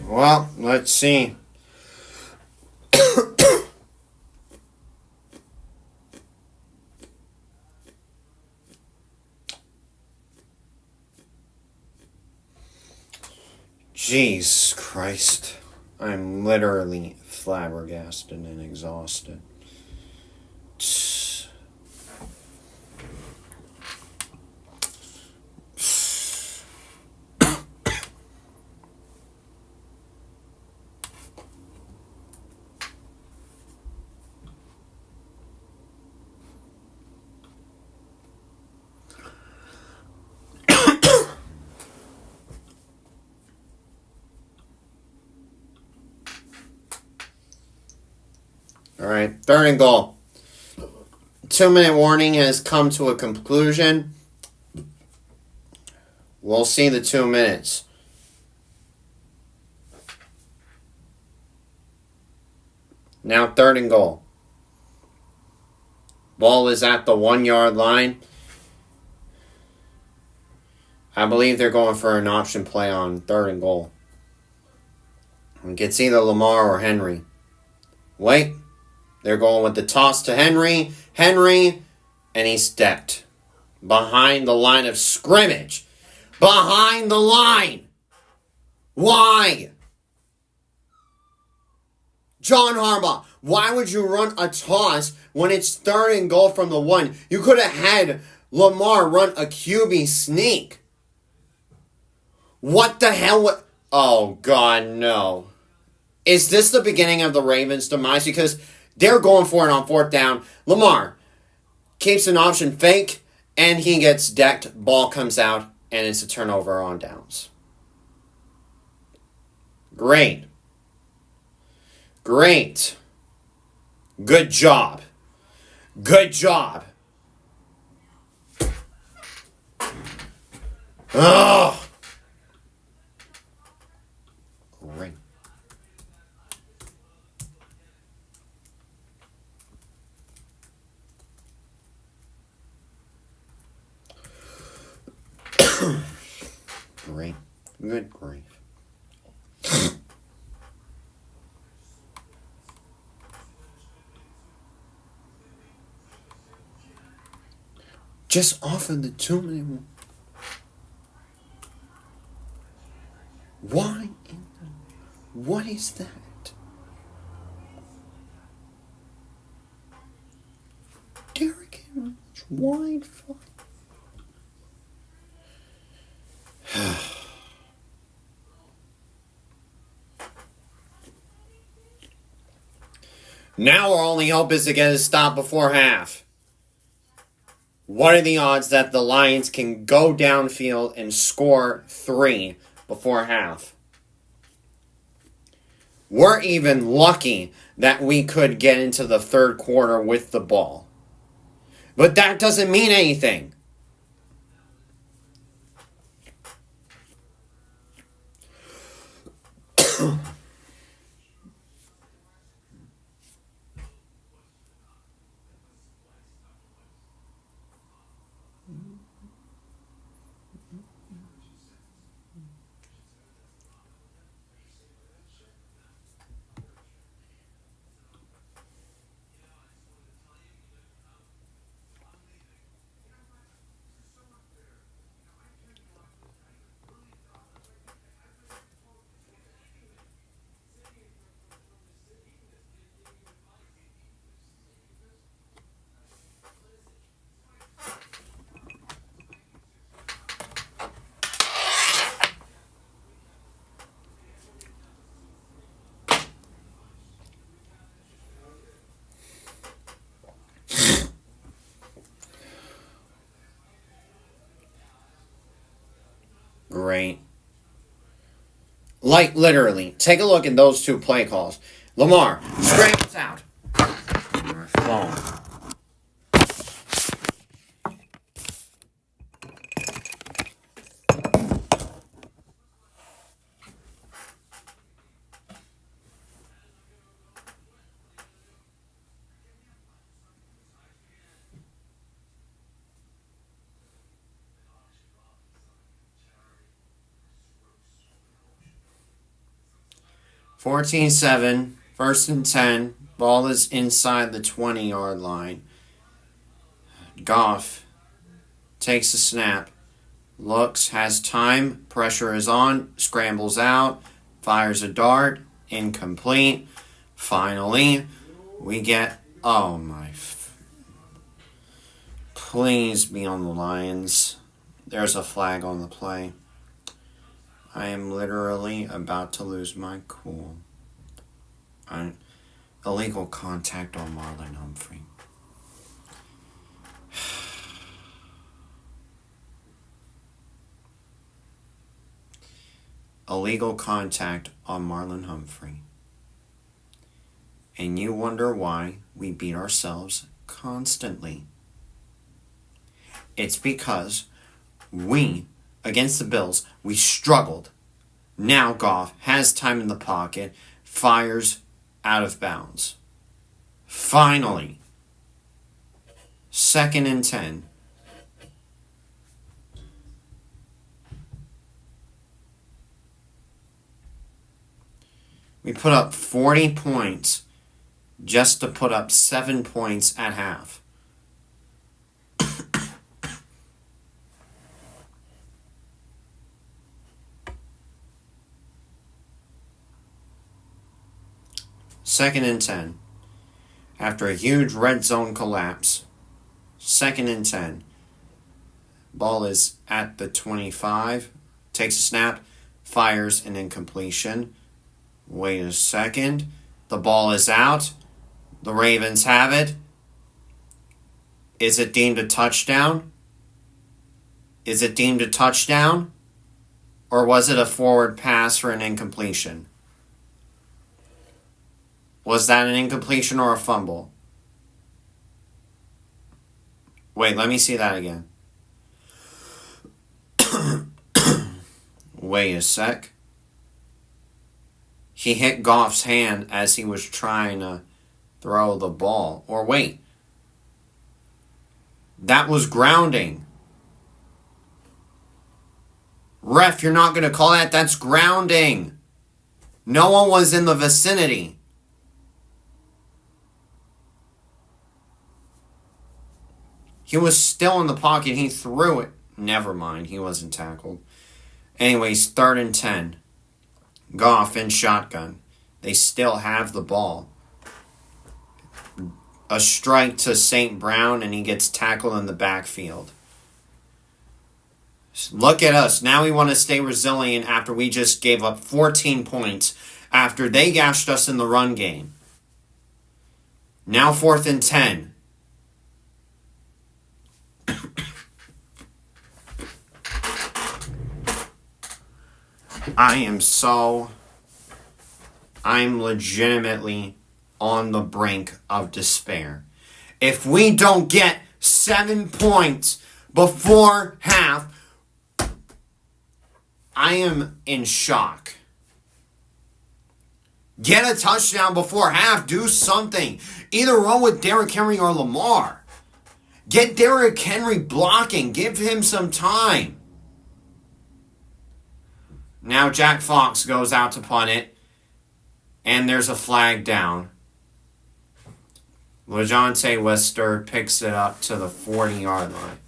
Well, let's see. Jeez Christ. I'm literally flabbergasted and exhausted. All right, 3rd and goal. 2-minute warning has come to a conclusion. We'll see the 2 minutes. Now 3rd and goal. Ball is at the 1-yard line. I believe they're going for an option play on 3rd and goal. It's either Lamar or Henry. Wait. They're going with the toss to Henry. Henry. And he's stepped. Behind the line of scrimmage. Behind the line. Why? John Harbaugh, why would you run a toss when it's 3rd and goal from the 1? You could have had Lamar run a QB sneak. What the hell? Oh, God, no. Is this the beginning of the Ravens' demise? Because they're going for it on 4th down. Lamar keeps an option fake, and he gets decked. Ball comes out, and it's a turnover on downs. Great. Great. Good job. Good job. Ugh. Great. Great. Good grief. Just offer the 2-minute. Why? What is that? Derrick Henry wide fuck. Now our only hope is to get a stop before half. What are the odds that the Lions can go downfield and score 3 before half? We're even lucky that we could get into the 3rd quarter with the ball. But that doesn't mean anything. Great. Like, literally, take a look at those 2 play calls. Lamar scrambles out. My phone. (14-7), 1st and 10. Ball is inside the 20-yard line. Goff takes a snap. Looks, has time. Pressure is on. Scrambles out. Fires a dart. Incomplete. Finally, we get... Oh, my... Please be on the Lions. There's a flag on the play. I am literally about to lose my cool. Illegal contact on Marlon Humphrey. Illegal contact on Marlon Humphrey. And you wonder why we beat ourselves constantly. It's because we, against the Bills, we struggled. Now Goff has time in the pocket, fires out of bounds. Finally. 2nd and 10. We put up 40 points just to put up 7 points at half. Second and 10. After a huge red zone collapse. 2nd and 10. Ball is at the 25. Takes a snap. Fires an incompletion. Wait a second. The ball is out. The Ravens have it. Is it deemed a touchdown? Is it deemed a touchdown? Or was it a forward pass for an incompletion? Was that an incompletion or a fumble? Wait, let me see that again. Wait a sec. He hit Goff's hand as he was trying to throw the ball. Or wait. That was grounding. Ref, you're not going to call that. That's grounding. No one was in the vicinity. He was still in the pocket. He threw it. Never mind. He wasn't tackled. Anyways, 3rd and 10. Goff in shotgun. They still have the ball. A strike to St. Brown, and he gets tackled in the backfield. Look at us. Now we want to stay resilient after we just gave up 14 points after they gashed us in the run game. Now 4th and 10. I'm legitimately on the brink of despair. If we don't get 7 points before half, I am in shock. Get a touchdown before half. Do something. Either run with Derrick Henry or Lamar. Get Derrick Henry blocking. Give him some time. Now Jack Fox goes out to punt it. And there's a flag down. LeJohntay Wester picks it up to the 40-yard line.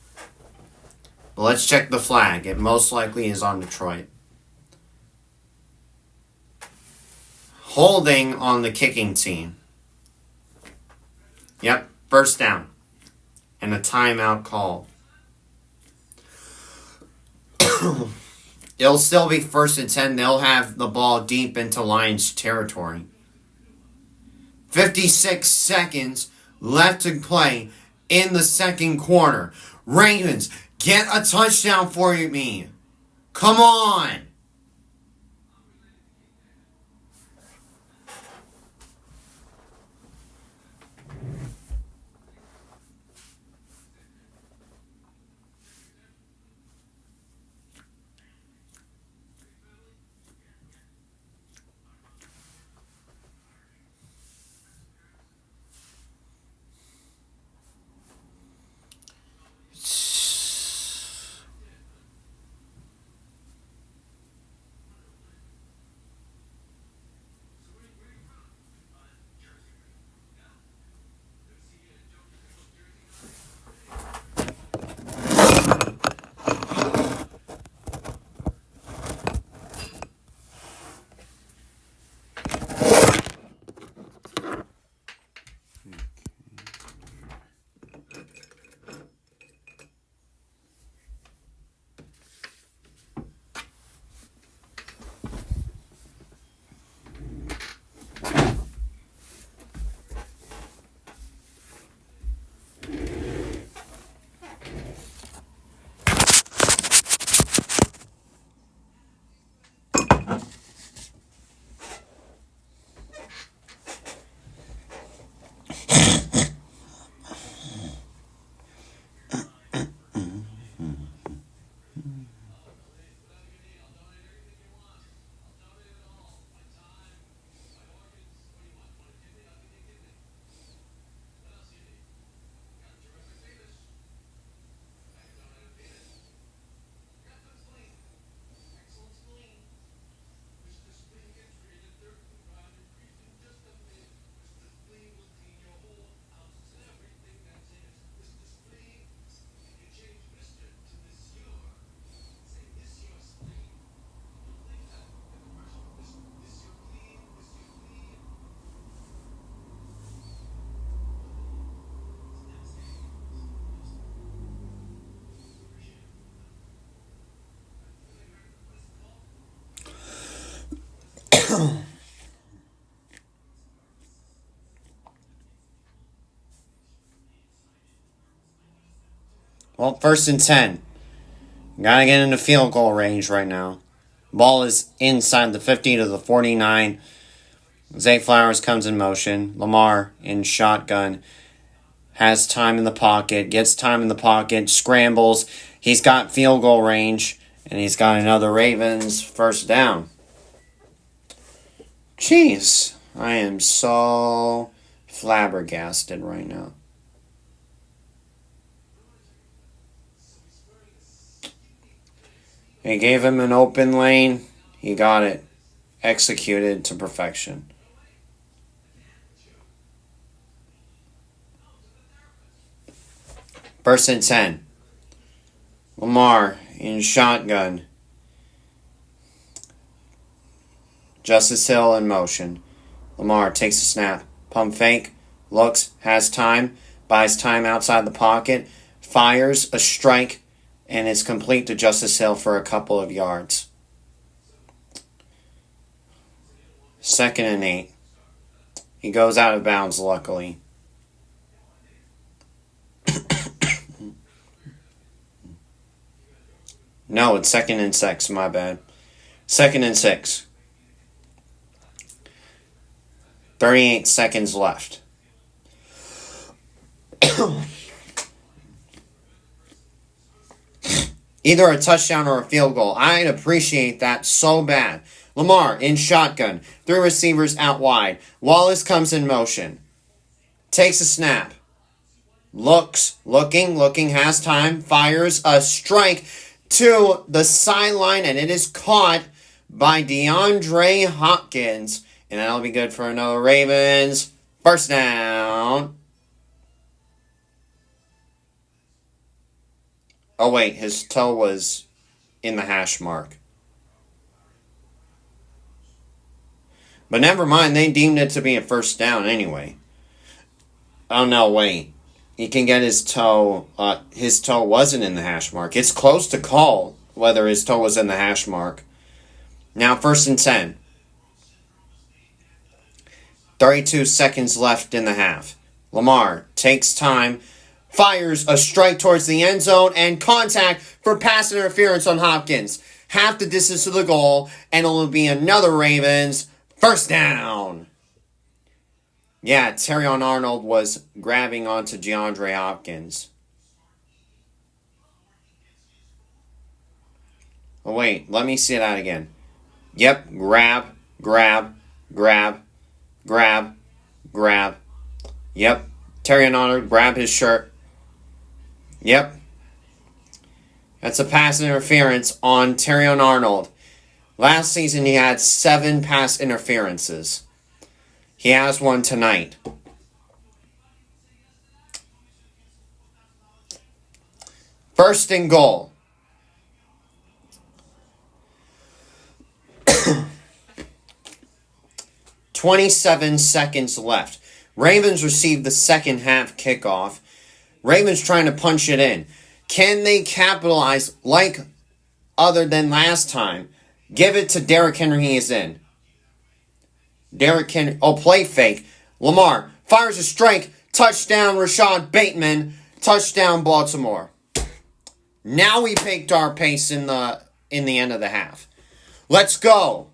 But let's check the flag. It most likely is on Detroit. Holding on the kicking team. Yep, first down. And a timeout call. It'll still be 1st and 10. They'll have the ball deep into Lions territory. 56 seconds left to play in the 2nd quarter. Ravens, get a touchdown for me. Come on. Well, 1st and 10. Gotta get into field goal range right now. Ball is inside the 50 to the 49. Zay Flowers comes in motion. Lamar in shotgun. Has time in the pocket. Gets time in the pocket. Scrambles. He's got field goal range. And he's got another Ravens first down. Jeez. I am so flabbergasted right now. He gave him an open lane. He got it executed to perfection. First and 10. Lamar in shotgun. Justice Hill in motion. Lamar takes a snap. Pump fake. Looks. Has time. Buys time outside the pocket. Fires a strike. And it's complete to Justice Hill for a couple of yards. 2nd and 8. He goes out of bounds, luckily. No, it's 2nd and 6, my bad. 2nd and 6. 38 seconds left. Either a touchdown or a field goal. I'd appreciate that so bad. Lamar in shotgun. 3 receivers out wide. Wallace comes in motion. Takes a snap. Looking, has time. Fires a strike to the sideline, and it is caught by DeAndre Hopkins. And that'll be good for another Ravens first down. Oh, wait, his toe was in the hash mark. But never mind, they deemed it to be a first down anyway. Oh, no, wait. He can get his toe. His toe wasn't in the hash mark. It's close to call whether his toe was in the hash mark. Now 1st and 10. 32 seconds left in the half. Lamar takes time. Fires a strike towards the end zone and contact for pass interference on Hopkins. Half the distance to the goal, and it'll be another Ravens first down. Yeah, Terrion Arnold was grabbing onto DeAndre Hopkins. Oh, wait, let me see that again. Yep, grab. Yep, Terrion Arnold grabbed his shirt. Yep. That's a pass interference on Terrion Arnold. Last season he had 7 pass interferences. He has one tonight. First and goal. $27 seconds left. Ravens received the second half kickoff. Ravens trying to punch it in. Can they capitalize like other than last time? Give it to Derrick Henry, he is in. Derrick Henry, play fake. Lamar fires a strike. Touchdown, Rashad Bateman. Touchdown, Baltimore. Now we picked our pace in the end of the half. Let's go.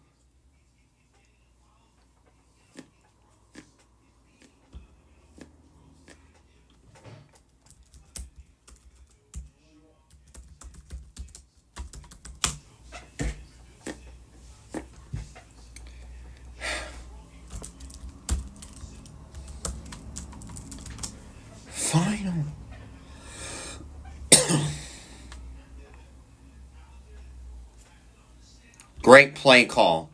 Final. Great play call.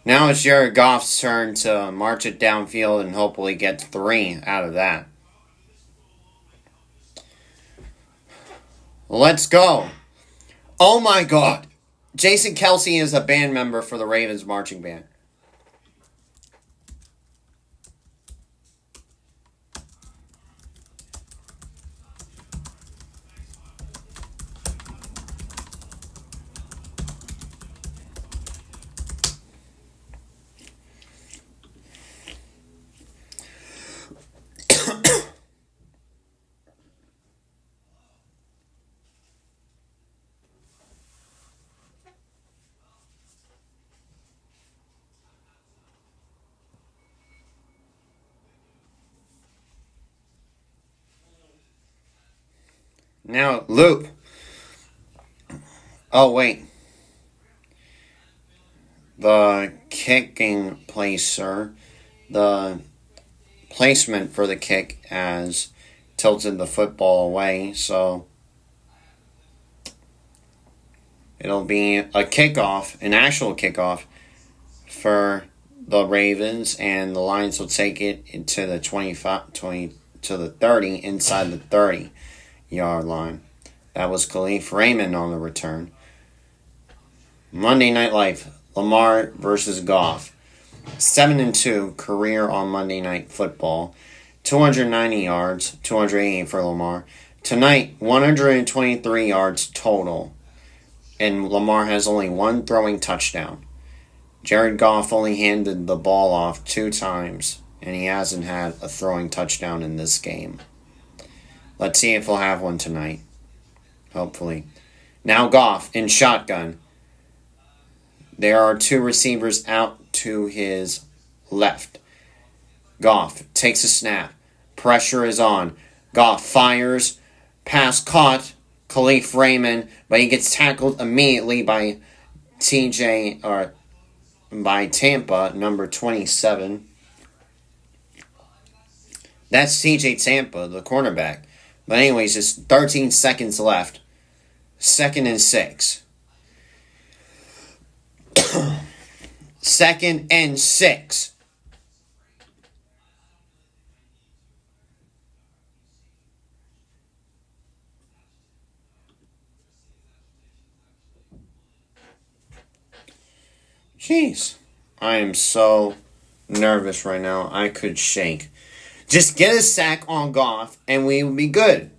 Now it's Jared Goff's turn to march it downfield and hopefully get 3 out of that. Let's go. Oh my God. Jason Kelce is a band member for the Ravens marching band. Now, loop. Oh, wait. The kicking placer, the placement for the kick has tilted the football away, so it'll be a kickoff, an actual kickoff for the Ravens, and the Lions will take it into the 20 to the 30, inside the 30-yard line. That was Khalif Raymond on the return. Monday Night Live, Lamar versus Goff. 7-2 career on Monday Night Football. 290 yards, 280 for Lamar. Tonight, 123 yards total. And Lamar has only one throwing touchdown. Jared Goff only handed the ball off 2 times, and he hasn't had a throwing touchdown in this game. Let's see if he'll have one tonight. Hopefully. Now Goff in shotgun. There are 2 receivers out to his left. Goff takes a snap. Pressure is on. Goff fires. Pass caught. Khalif Raymond, but he gets tackled immediately by by Tampa, number 27. That's TJ Tampa, the cornerback. But anyways, it's 13 seconds left. 2nd and 6. 2nd and 6. Jeez. I am so nervous right now. I could shake. Just get a sack on Goff and we will be good.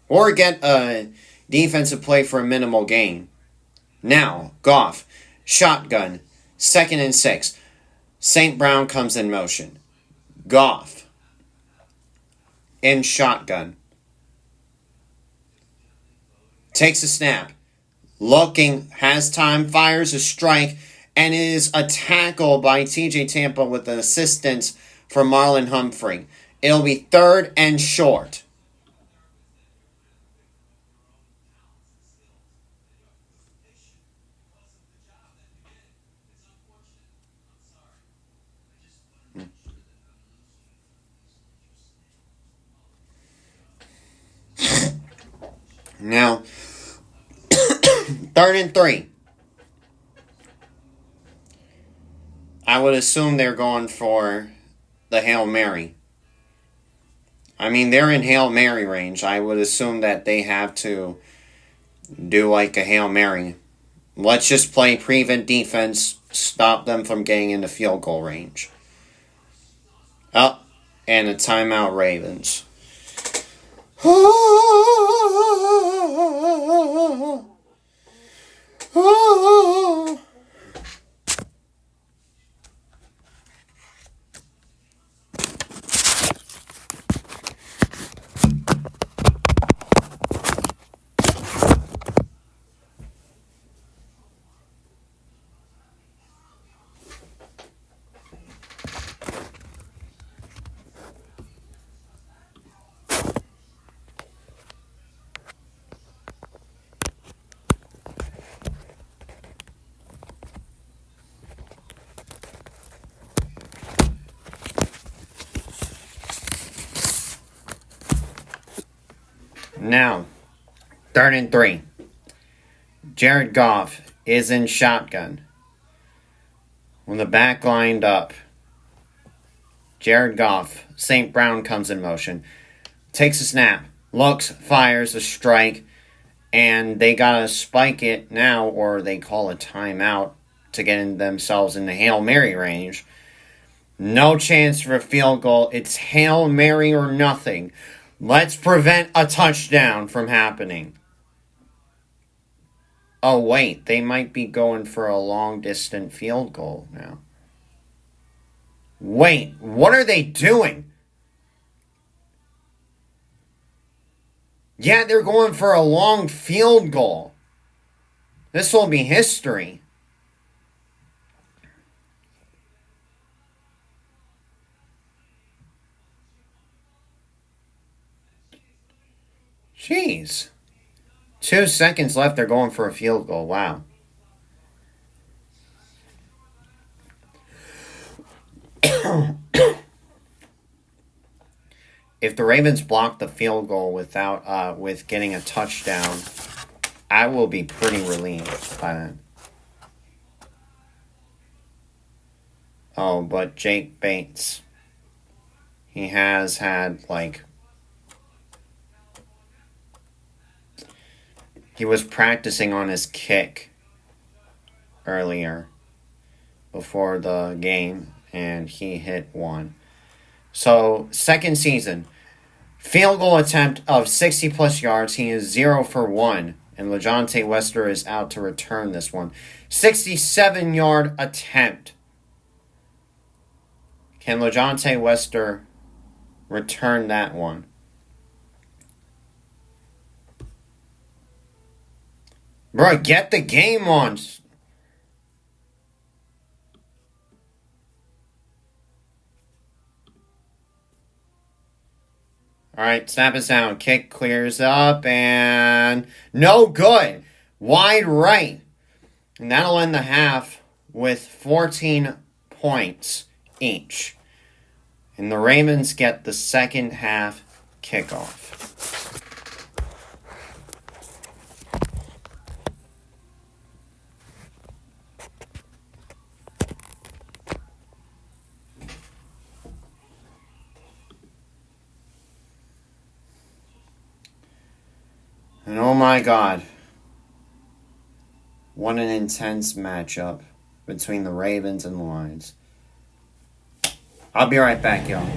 Or get a defensive play for a minimal gain. Now, Goff. Shotgun. 2nd and 6. St. Brown comes in motion. Goff. In shotgun. Takes a snap. Looking, has time, fires a strike, and it is a tackle by TJ Tampa with the assistance from Marlon Humphrey. It'll be 3rd and short. Now, 3rd and 3. I would assume they're going for the Hail Mary. I mean, they're in Hail Mary range. I would assume that they have to do like a Hail Mary. Let's just play prevent defense, stop them from getting into field goal range. Oh, and a timeout Ravens. Now, 3rd and 3. Jared Goff is in shotgun. When the back lined up, Jared Goff, St. Brown comes in motion. Takes a snap. Looks, fires a strike. And they gotta spike it now, or they call a timeout to get themselves in the Hail Mary range. No chance for a field goal. It's Hail Mary or nothing. Let's prevent a touchdown from happening. Oh, wait. They might be going for a long-distance field goal now. Wait. What are they doing? Yeah, they're going for a long field goal. This will be history. Jeez. 2 seconds left. They're going for a field goal. Wow. If the Ravens block the field goal without with getting a touchdown, I will be pretty relieved by that. Oh, but Jake Bates, he has had, like, he was practicing on his kick earlier before the game, and he hit one. So, second season, field goal attempt of 60-plus yards. He is 0 for 1, and LeJohntay Wester is out to return this one. 67-yard attempt. Can LeJohntay Wester return that one? Bro, get the game on. All right, snap is down. Kick clears up, and no good. Wide right. And that'll end the half with 14 points each. And the Ravens get the second half kickoff. And oh my God, what an intense matchup between the Ravens and the Lions. I'll be right back, y'all.